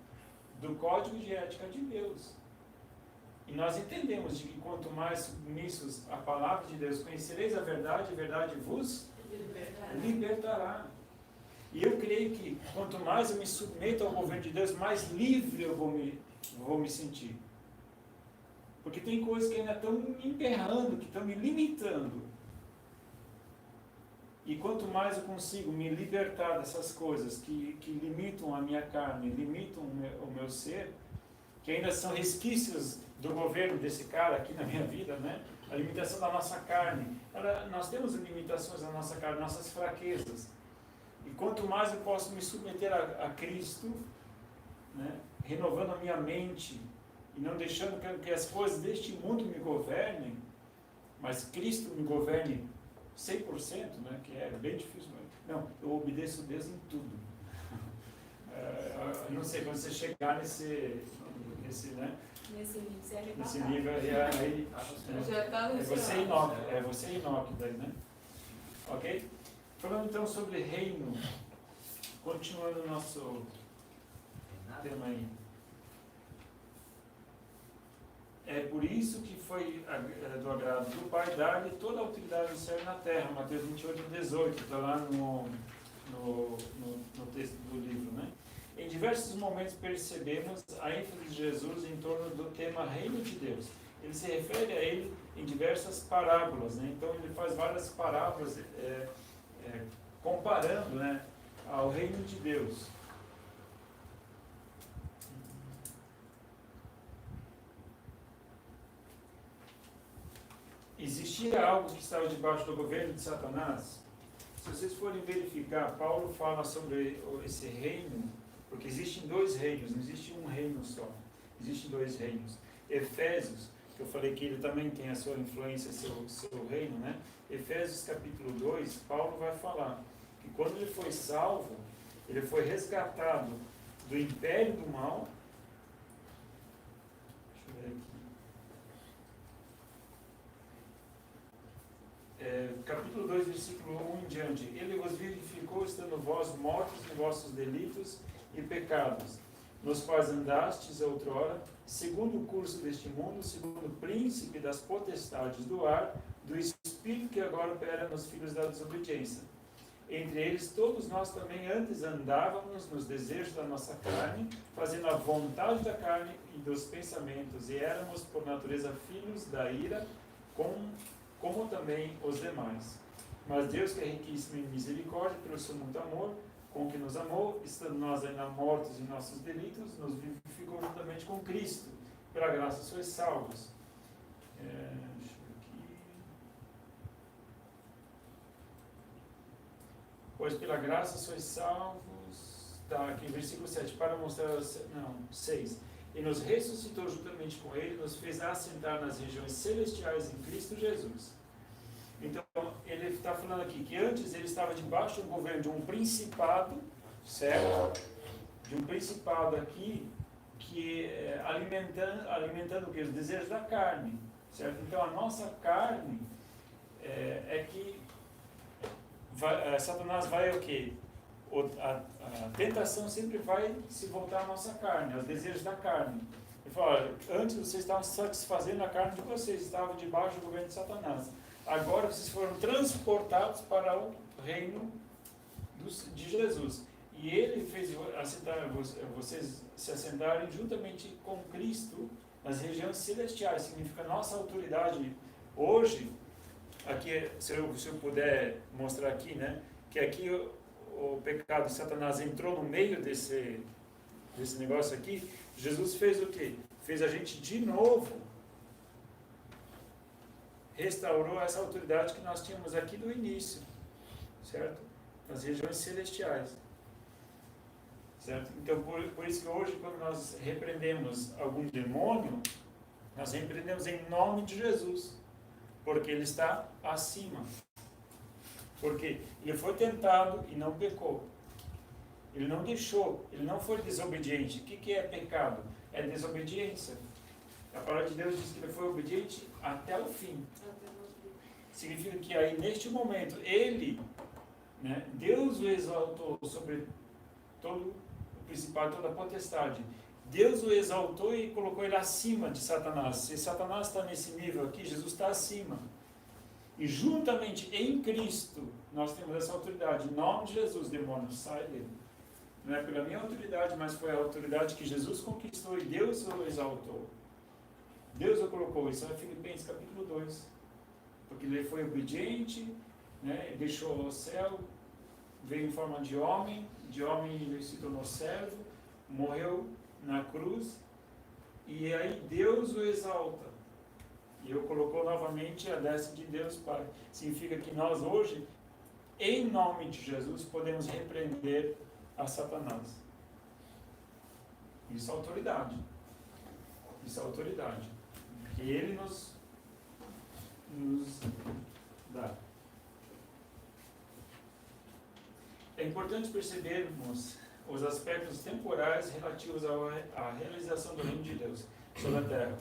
do código de ética de Deus. E nós entendemos de que quanto mais submissos à palavra de Deus, conhecereis a verdade vos libertará. E eu creio que quanto mais eu me submeto ao governo de Deus, mais livre eu vou me sentir. Porque tem coisas que ainda estão me emperrando, que estão me limitando. E quanto mais eu consigo me libertar dessas coisas que limitam a minha carne, limitam o meu ser, que ainda são resquícios do governo desse cara aqui na minha vida, né? A limitação da nossa carne. Nós temos limitações na nossa carne, nossas fraquezas. E quanto mais eu posso me submeter a Cristo, né? Renovando a minha mente, e não deixando que as coisas deste mundo me governem, mas Cristo me governe 100%, né? Que é bem difícil. Não, eu obedeço a Deus em tudo. Eu não sei, quando você chegar nesse né? Nesse nível, você é Nesse nível aí Já está no você e Enoque daí, né? Ok? Falando então sobre reino, continuando o nosso tema aí. É por isso que foi do agrado do Pai dar-lhe toda a autoridade no céu e na terra. Mateus 28, 18, está lá no texto do livro, né? Em diversos momentos percebemos a ênfase de Jesus em torno do tema Reino de Deus. Ele se refere a ele em diversas parábolas, né? Então ele faz várias parábolas comparando, né, ao Reino de Deus. Existia algo que estava debaixo do governo de Satanás? Se vocês forem verificar, Paulo fala sobre esse reino, porque existem dois reinos, não existe um reino só, existem dois reinos. Efésios, que eu falei que ele também tem a sua influência, seu reino, né? Efésios capítulo 2, Paulo vai falar que quando ele foi salvo, ele foi resgatado do império do mal. Deixa eu ver aqui. Capítulo 2, versículo 1 em diante. Ele vos vivificou, estando vós mortos em vossos delitos e pecados, nos quais andastes outrora, segundo o curso deste mundo, segundo o príncipe das potestades do ar, do espírito que agora opera nos filhos da desobediência. Entre eles, todos nós também antes andávamos nos desejos da nossa carne, fazendo a vontade da carne e dos pensamentos, e éramos, por natureza, filhos da ira, como também os demais. Mas Deus, que é riquíssimo em misericórdia, pelo seu muito amor, com que nos amou, estando nós ainda mortos em nossos delitos, nos vivificou juntamente com Cristo. Pela graça sois salvos. Deixa eu ver aqui. Pois pela graça sois salvos. Está aqui, versículo 7, para mostrar. Não, 6. E nos ressuscitou juntamente com Ele, nos fez assentar nas regiões celestiais em Cristo Jesus. Então, ele está falando aqui que antes ele estava debaixo do governo de um principado, certo? De um principado aqui, que alimentando o que? Os desejos da carne, certo? Então, a nossa carne é que Satanás vai o quê? A tentação sempre vai se voltar à nossa carne, aos desejos da carne. Ele fala, olha, antes vocês estavam satisfazendo a carne de vocês, estavam debaixo do governo de Satanás. Agora vocês foram transportados para o reino de Jesus. E ele fez vocês se assentarem juntamente com Cristo nas regiões celestiais. Significa nossa autoridade hoje. Aqui, se eu puder mostrar aqui, né? Que aqui o pecado de Satanás entrou no meio desse negócio aqui. Jesus fez o quê? Fez a gente de novo. Restaurou essa autoridade que nós tínhamos aqui do início, certo? Nas regiões celestiais, certo? Então, por isso que hoje, quando nós repreendemos algum demônio, nós repreendemos em nome de Jesus, porque ele está acima. Porque ele foi tentado e não pecou. Ele não deixou, ele não foi desobediente. O que é pecado? É desobediência. A palavra de Deus diz que ele foi obediente até o fim. Significa que aí, neste momento, ele, né, Deus o exaltou sobre todo o principado, toda a potestade. Deus o exaltou e colocou ele acima de Satanás. Se Satanás está nesse nível aqui, Jesus está acima. E juntamente em Cristo, nós temos essa autoridade. Em nome de Jesus, demônio, sai dele. Não é pela minha autoridade, mas foi a autoridade que Jesus conquistou e Deus o exaltou. Deus o colocou. Isso é Filipenses capítulo 2. Porque ele foi obediente, né? Deixou o céu, veio em forma de homem ele se tornou servo, morreu na cruz, e aí Deus o exalta. E eu colocou novamente a destra de Deus Pai. Significa que nós hoje, em nome de Jesus, podemos repreender a Satanás. Isso é autoridade. Isso é autoridade. Que ele nos dá. É importante percebermos os aspectos temporais relativos à realização do reino de Deus sobre a terra.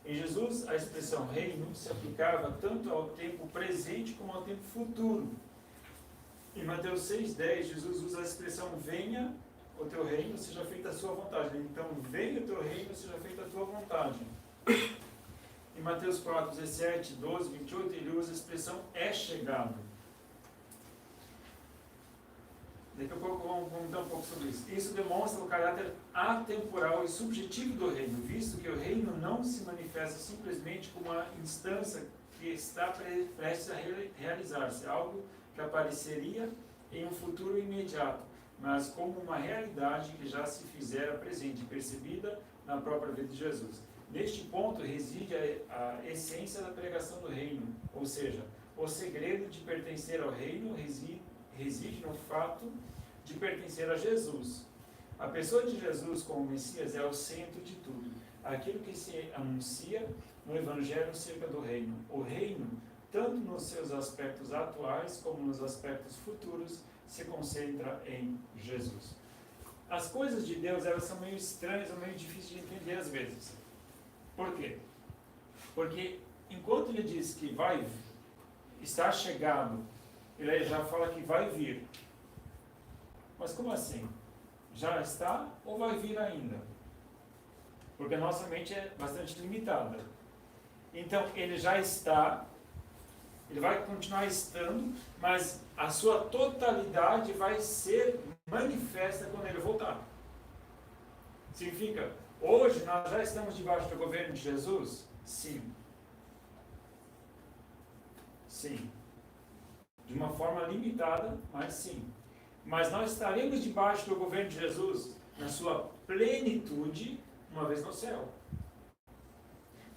Em Jesus, a expressão reino se aplicava tanto ao tempo presente como ao tempo futuro. Em Mateus 6,10, Jesus usa a expressão venha o teu reino, seja feita a sua vontade. Então, venha o teu reino, seja feita a tua vontade. Em Mateus 4, 17, 12, 28, ele usa a expressão é chegado. Daqui a pouco vamos comentar um pouco sobre isso. Isso demonstra o caráter atemporal e subjetivo do reino, visto que o reino não se manifesta simplesmente como uma instância que está prestes a realizar-se, algo que apareceria em um futuro imediato, mas como uma realidade que já se fizera presente, percebida na própria vida de Jesus. Neste ponto reside a essência da pregação do reino, ou seja, o segredo de pertencer ao reino reside no fato de pertencer a Jesus. A pessoa de Jesus como Messias é o centro de tudo. Aquilo que se anuncia no Evangelho acerca do reino. O reino, tanto nos seus aspectos atuais como nos aspectos futuros, se concentra em Jesus. As coisas de Deus, elas são meio estranhas, ou meio difíceis de entender às vezes. Por quê? Porque enquanto ele diz que vai estar chegado, ele já fala que vai vir. Mas como assim? Já está ou vai vir ainda? Porque a nossa mente é bastante limitada. Então, ele já está, ele vai continuar estando, mas a sua totalidade vai ser manifesta quando ele voltar. Significa, hoje nós já estamos debaixo do governo de Jesus? Sim. Sim. De uma forma limitada, mas sim. Mas nós estaremos debaixo do governo de Jesus na sua plenitude, uma vez no céu.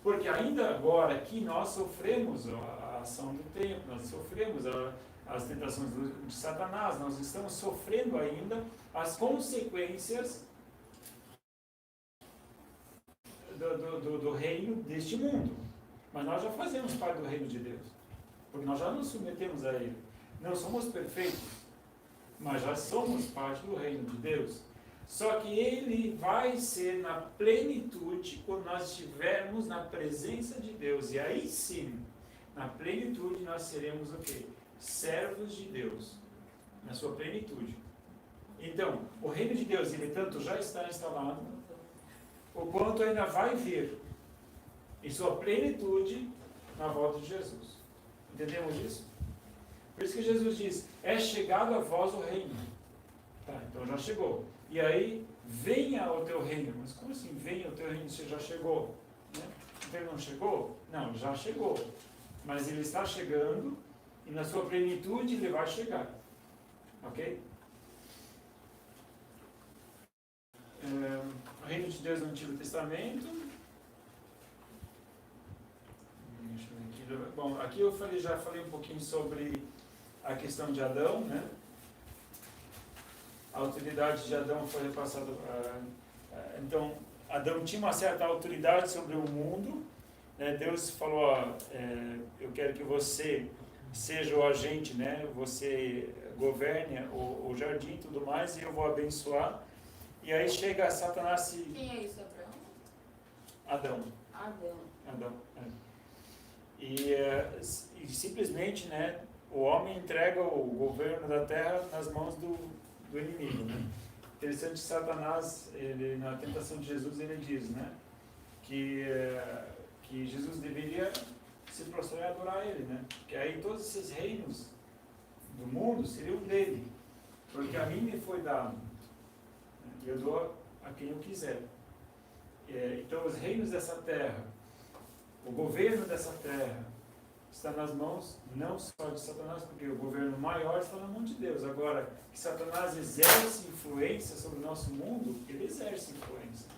Porque ainda agora aqui nós sofremos a ação do tempo, nós sofremos as tentações de Satanás, nós estamos sofrendo ainda as consequências do reino deste mundo. Mas nós já fazemos parte do reino de Deus. Porque nós já nos submetemos a ele. Não somos perfeitos, mas já somos parte do reino de Deus. Só que ele vai ser na plenitude quando nós estivermos na presença de Deus. E aí sim, na plenitude nós seremos o quê? Servos de Deus. Na sua plenitude. Então, o reino de Deus, ele tanto já está instalado, o quanto ainda vai vir em sua plenitude na volta de Jesus. Entendemos isso? Por isso que Jesus diz, é chegado a vós o reino. Tá, então já chegou. E aí, venha o teu reino. Mas como assim, venha o teu reino, você já chegou? Né? Então ele não chegou? Não, já chegou. Mas ele está chegando e na sua plenitude ele vai chegar. Ok? O reino de Deus no Antigo Testamento. Deixa eu ver aqui. Bom, aqui eu já falei um pouquinho sobre a questão de Adão, né? A autoridade de Adão foi repassada. Então, Adão tinha uma certa autoridade sobre o mundo. Né? Deus falou: eu quero que você seja o agente, né? Você governe o jardim e tudo mais, e eu vou abençoar. E aí chega Satanás. Quem é isso, Abraão? Adão. Adão. E simplesmente, né? O homem entrega o governo da terra nas mãos do inimigo, né? Interessante, Satanás, ele, na tentação de Jesus, ele diz, né? Que Jesus deveria se prostrar e adorar Ele, né? Porque aí todos esses reinos do mundo seriam dele. Porque a mim me foi dado. E eu dou a quem eu quiser. Então os reinos dessa terra, o governo dessa terra, está nas mãos não só de Satanás, porque o governo maior está na mão de Deus. Agora, que Satanás exerce influência sobre o nosso mundo, ele exerce influência.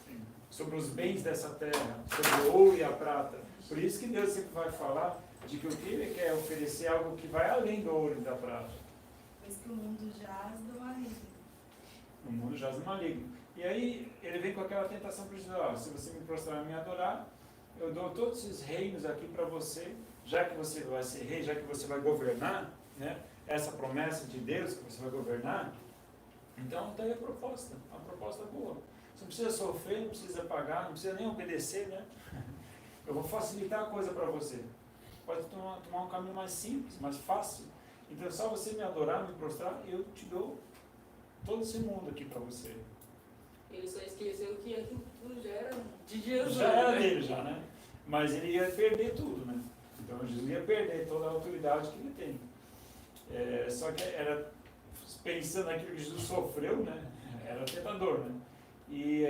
Sim. Sobre os bens dessa terra, sobre o ouro e a prata. Por isso que Deus sempre vai falar de que o que ele quer é oferecer algo que vai além do ouro e da prata. Pois que o mundo jaz do maligno. O mundo jaz do maligno. E aí ele vem com aquela tentação para dizer, ó, se você me prostrar e me adorar, eu dou todos esses reinos aqui para você, já que você vai ser rei, já que você vai governar, né? Essa promessa de Deus que você vai governar, então está aí a proposta, uma proposta boa. Você não precisa sofrer, não precisa pagar, não precisa nem obedecer, né? Eu vou facilitar a coisa para você. Pode tomar um caminho mais simples, mais fácil. Então, só você me adorar, me prostrar, eu te dou todo esse mundo aqui para você. Ele só esqueceu que aquilo tudo já era de Jesus. Já era dele, já, né? Mas ele ia perder tudo, né? Então, Jesus ia perder toda a autoridade que ele tem. Só que era, pensando naquilo que Jesus sofreu, né? Era tentador, né? E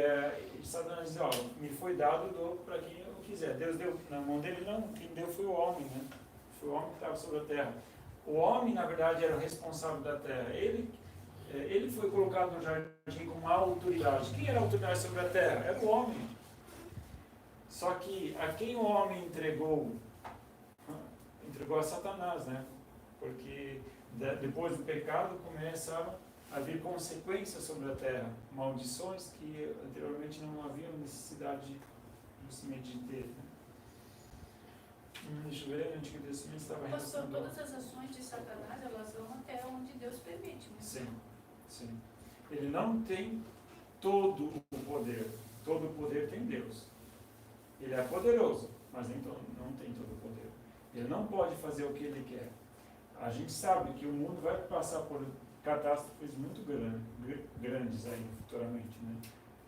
Satanás dizia, ó, me foi dado, eu dou para quem eu quiser. Deus deu na mão dele, não. Quem deu foi o homem, né? Foi o homem que estava sobre a terra. O homem, na verdade, era o responsável da terra. Ele foi colocado no jardim com uma autoridade. Quem era a autoridade sobre a terra? Era o homem. Só que a quem o homem entregou a Satanás, né? Porque depois do pecado começa a haver consequências sobre a terra, maldições que anteriormente não haviam necessidade justamente de ter. Né? Deixa eu ver, o Antigo Testamento estava Pastor, relacionado. todas as ações de Satanás, elas vão até onde Deus permite. Né? Sim, sim. Ele não tem todo o poder. Todo o poder tem Deus. Ele é poderoso, mas não tem todo o poder. Ele não pode fazer o que ele quer. A gente sabe que o mundo vai passar por catástrofes muito grandes aí futuramente, né?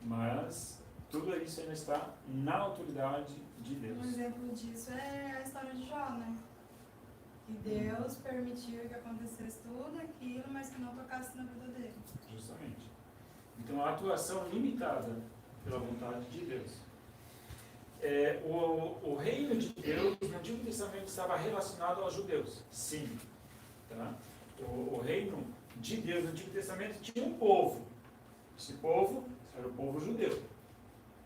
Mas tudo isso ainda está na autoridade de Deus. Um exemplo disso é a história de Jó, né? Que Deus permitiu que acontecesse tudo aquilo, mas que não tocasse na vida dele. Justamente. Então, a atuação limitada pela vontade de Deus. O reino de Deus no Antigo Testamento estava relacionado aos judeus. Sim. Tá? O reino de Deus no Antigo Testamento tinha um povo. Esse povo era o povo judeu.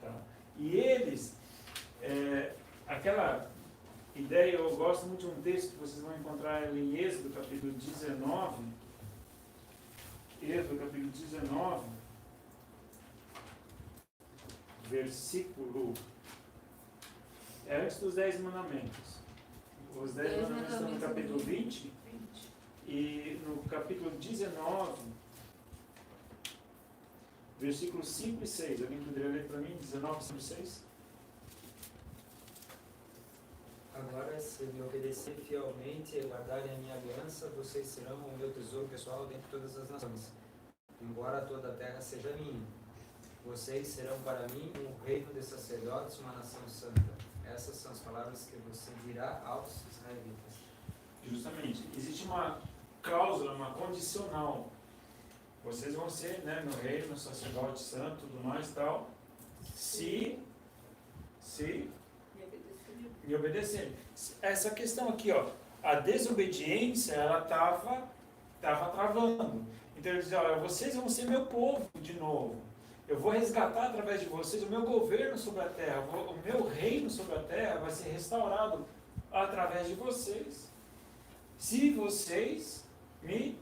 Tá? E eles, aquela ideia, eu gosto muito de um texto que vocês vão encontrar em Êxodo, capítulo 19. Êxodo, capítulo 19, versículo... antes dos 10 mandamentos. Os 10 mandamentos estão no capítulo 20. E no capítulo 19, versículos 5 e 6. Alguém poderia ler para mim? 19, 5 e 6. Agora, se me obedecer fielmente e guardarem a minha aliança, vocês serão o meu tesouro pessoal dentre todas as nações. Embora toda a terra seja minha, vocês serão para mim um reino de sacerdotes, uma nação santa. Essas são as palavras que você dirá aos israelitas. Justamente. Existe uma cláusula, uma condicional. Vocês vão ser, né, no reino, no sacerdote santo, tudo mais e tal, se me obedecerem. Essa questão aqui, ó, a desobediência, ela estava travando. Então ele dizia, olha, vocês vão ser meu povo de novo. Eu vou resgatar através de vocês o meu governo sobre a terra, o meu reino sobre a terra vai ser restaurado através de vocês. Se vocês me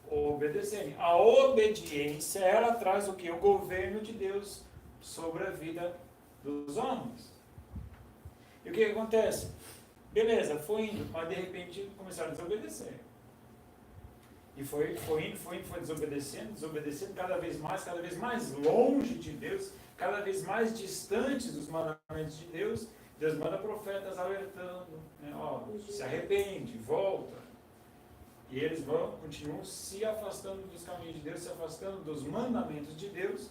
obedecerem. A obediência, ela traz o quê? O governo de Deus sobre a vida dos homens. E o que acontece? Beleza, foi indo, mas de repente começaram a desobedecer. E foi desobedecendo cada vez mais longe de Deus, cada vez mais distantes dos mandamentos de Deus. Deus manda profetas alertando, né? Ó, se arrepende, volta. E eles continuam se afastando dos caminhos de Deus, se afastando dos mandamentos de Deus.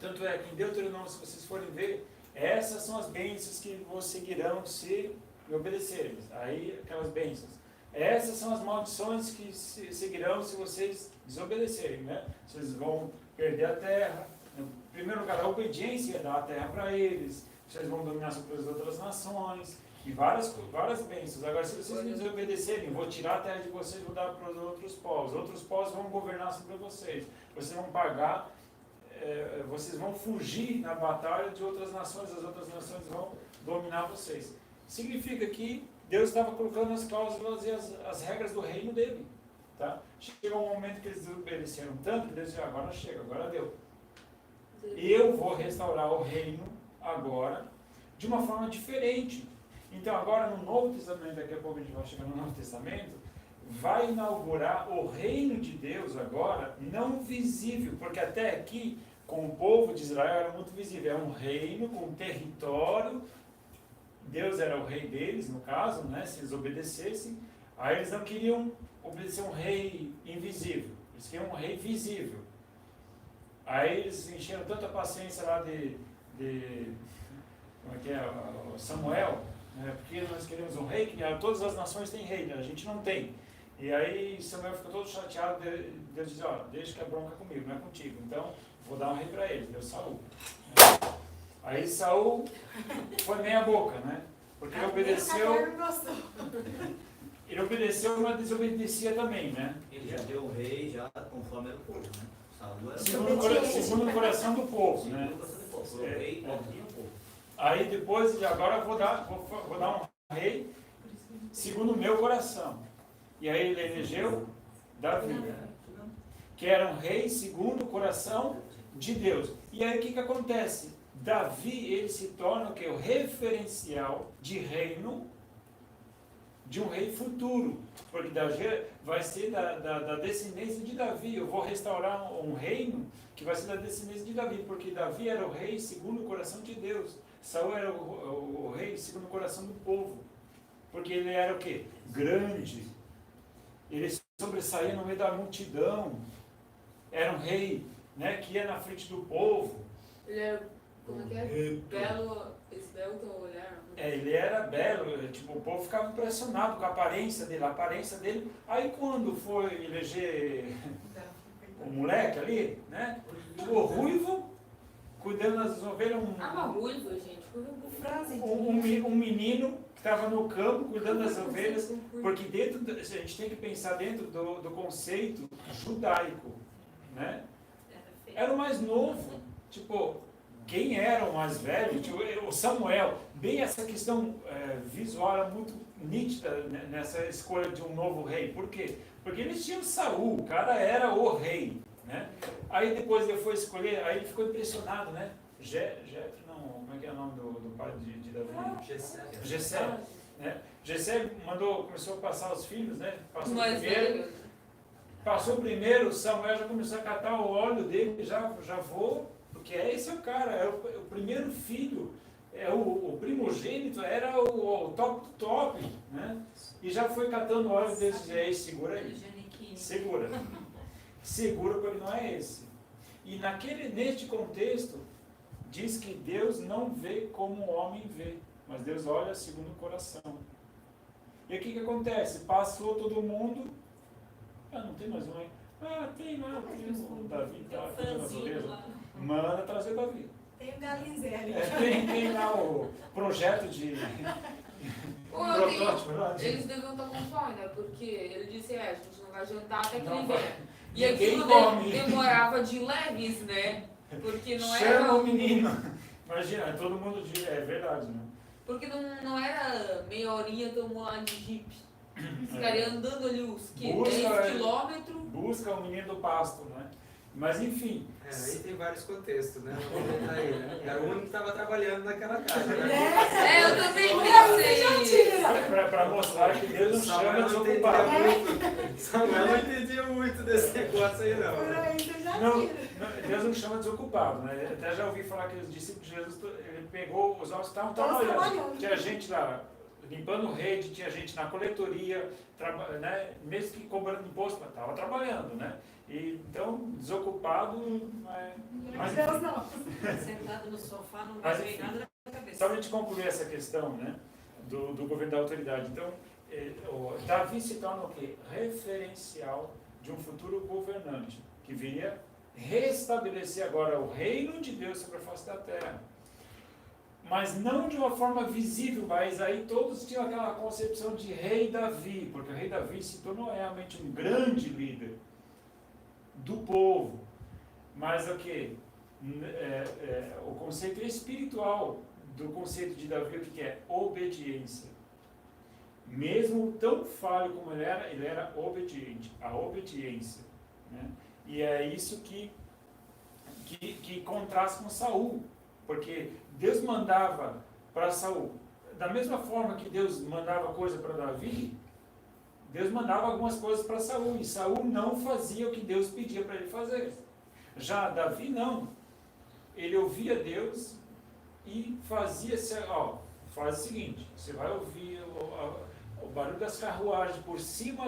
Tanto é que em Deuteronômio, se vocês forem ver, essas são as bênçãos que vos seguirão se e obedecerem. Aí aquelas bênçãos. Essas são as maldições que seguirão se vocês desobedecerem, né? Vocês vão perder a terra. Em primeiro lugar, a obediência é dar a terra para eles. Vocês vão dominar sobre as outras nações. E várias bênçãos. Agora, se vocês me desobedecerem, vou tirar a terra de vocês e vou dar para os outros povos. Outros povos vão governar sobre vocês. Vocês vão pagar, vocês vão fugir na batalha de outras nações. As outras nações vão dominar vocês. Significa que Deus estava colocando as cláusulas e as regras do reino dele. Tá? Chegou um momento que eles desobedeceram tanto que Deus disse, agora chega, agora deu. Eu vou restaurar o reino agora de uma forma diferente. Então agora no Novo Testamento, daqui a pouco a gente vai chegar no Novo Testamento, vai inaugurar o reino de Deus agora, não visível, porque até aqui, com o povo de Israel, era muito visível. É um reino com território, Deus era o rei deles, no caso, né, se eles obedecessem. Aí eles não queriam obedecer um rei invisível, eles queriam um rei visível. Aí eles encheram tanta paciência lá de como é que é, Samuel, porque nós queremos um rei, que todas as nações têm rei, a gente não tem. E aí Samuel ficou todo chateado, Deus disse, ó, deixa que é bronca comigo, não é contigo. Então, vou dar um rei para ele, deu Saul. Aí Saul foi meia boca, né? Porque ele obedeceu, mas desobedecia também, né? Ele já deu o rei, já conforme era o povo, né? Saul era Segundo o coração do povo, né? O rei convinha o povo. Aí depois, agora vou dar um rei segundo o meu coração. E aí ele elegeu Davi, que era um rei segundo o coração de Deus. E aí o que acontece? Davi, ele se torna o que? O referencial de reino de um rei futuro. Porque Davi vai ser da descendência de Davi. Eu vou restaurar um reino que vai ser da descendência de Davi. Porque Davi era o rei segundo o coração de Deus. Saul era o rei segundo o coração do povo. Porque ele era o quê? Grande. Ele sobressaía no meio da multidão. Era um rei, né, que ia na frente do povo. Ele era, como é que é? Belo, esbelto olhar. Ele era belo, tipo, o povo ficava impressionado com a aparência dele. Aí quando foi eleger o moleque ali, né, o ruivo, cuidando das ovelhas, ruivo, gente. um menino que estava no campo cuidando das ovelhas, porque a gente tem que pensar dentro do conceito judaico, né? Era o mais novo, tipo, quem era o mais velho? Tipo, o Samuel, bem essa questão visual era muito nítida nessa escolha de um novo rei. Por quê? Porque eles tinham Saul, o cara era o rei, né? Aí depois ele foi escolher, aí ele ficou impressionado, né? Como é que é o nome do pai de Davi? Jessé. Né? Jessé começou a passar os filhos, né? Passou primeiro, Samuel já começou a catar o óleo dele, já vou, porque esse é o cara, é o primeiro filho, o primogênito, era o top do top, né? E já foi catando o óleo dele e disse, segura aí, segura porque não é esse. E neste contexto, diz que Deus não vê como o homem vê, mas Deus olha segundo o coração. E o que acontece? Passou todo mundo, não tem mais um aí. Tem lá, tem o Davi, tá fazendo as ovelhas. Manda trazer Davi. Tem o Galinzé ali. Tem lá o projeto de protótipo. Eles deviam estar com fome, né? Porque ele disse, a gente não vai jantar até que Não ele vai. venha. E Ninguém aquilo come. demorava de leves, né? Porque não Chama era. o menino. Imagina, todo mundo diz, é verdade, né? Porque não era meia horinha, estamos lá de jipe. Ficaria andando ali os 10 quilômetros. Busca o menino do pasto, né? Mas enfim. Aí tem vários contextos, né? Aí, né? Era o único que estava trabalhando naquela casa. Né? Eu também pensei. Para mostrar que Deus não chama desocupado. Samuel não entendia muito desse negócio aí, não. Deus não chama desocupado, né? Até já ouvi falar que os discípulos de Jesus, ele pegou os nossos que estavam trabalhando. Tinha gente lá limpando rede, tinha gente na coletoria, né? Mesmo que cobrando imposto, mas estava trabalhando, né? E, então, desocupado, mas Deus não. Sentado no sofá, não vai ver nada na cabeça. só para a gente concluir essa questão, né? do governo da autoridade. Então, Davi se torna o quê? Referencial de um futuro governante, que viria restabelecer agora o reino de Deus sobre a face da terra. Mas não de uma forma visível, mas aí todos tinham aquela concepção de rei Davi, porque o rei Davi se tornou realmente um grande líder do povo. Mas o que? O conceito espiritual do conceito de Davi, o que é? Obediência. Mesmo tão falho como ele era obediente, a obediência. Né? E é isso que contrasta com Saul, porque Deus mandava para Saul, da mesma forma que Deus mandava coisa para Davi, Deus mandava algumas coisas para Saul, e Saul não fazia o que Deus pedia para ele fazer. Já Davi não, ele ouvia Deus e fazia, faz o seguinte, você vai ouvir o barulho das carruagens por cima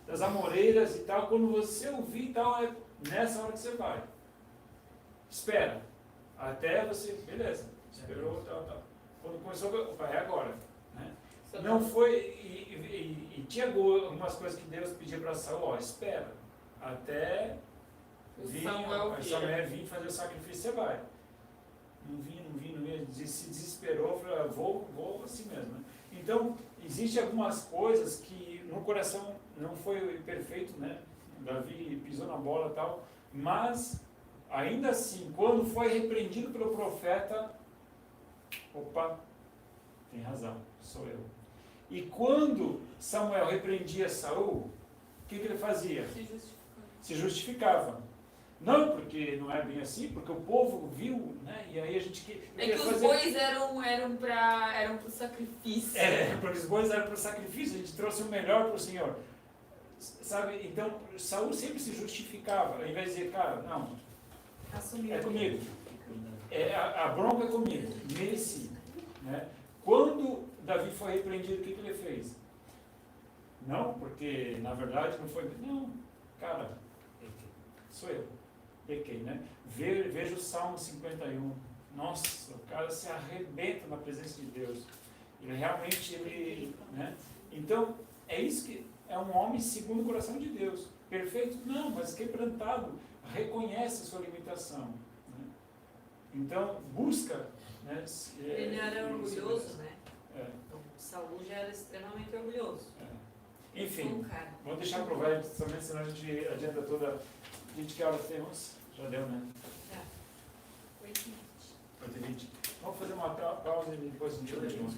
das amoreiras e tal, quando você ouvir e tal, é nessa hora que você vai. Espera, até você, beleza, esperou, tal. Quando começou, é agora. Né? Não foi, e tinha algumas coisas que Deus pedia para Saul, espera, até Samuel vir fazer o sacrifício, você vai. Não vinha, se desesperou, falou, vou assim mesmo. Né? Então, existem algumas coisas que no coração não foi perfeito, né? Davi pisou na bola e tal, mas ainda assim, quando foi repreendido pelo profeta, opa, tem razão, sou eu. E quando Samuel repreendia Saul, o que ele fazia? Se justificava. Não, porque não é bem assim, porque o povo viu, né? E aí a gente que os bois eram para o sacrifício. Porque os bois eram para o sacrifício, a gente trouxe o melhor para o Senhor. Sabe? Então, Saul sempre se justificava, ao invés de dizer, cara, não, Assumiu. é comigo. A bronca é comigo, mereci. Né? Quando Davi foi repreendido, o que ele fez? Não, porque na verdade não foi. Não, cara, sou eu. Pequei, né? Veja o Salmo 51. Nossa, o cara se arrebenta na presença de Deus. Ele realmente, né? Então, é isso que é um homem segundo o coração de Deus. Perfeito? Não, mas quebrantado. Reconhece a sua limitação. Né? Então, busca. Né? Ele era orgulhoso, né? Então, Saul já era extremamente orgulhoso. Enfim, vamos deixar para o velho Testamento, senão a gente adianta toda. Gente, que horas temos? Já deu, né? Já. 8h20. 8h20. Vamos fazer uma pausa e depois a gente continua.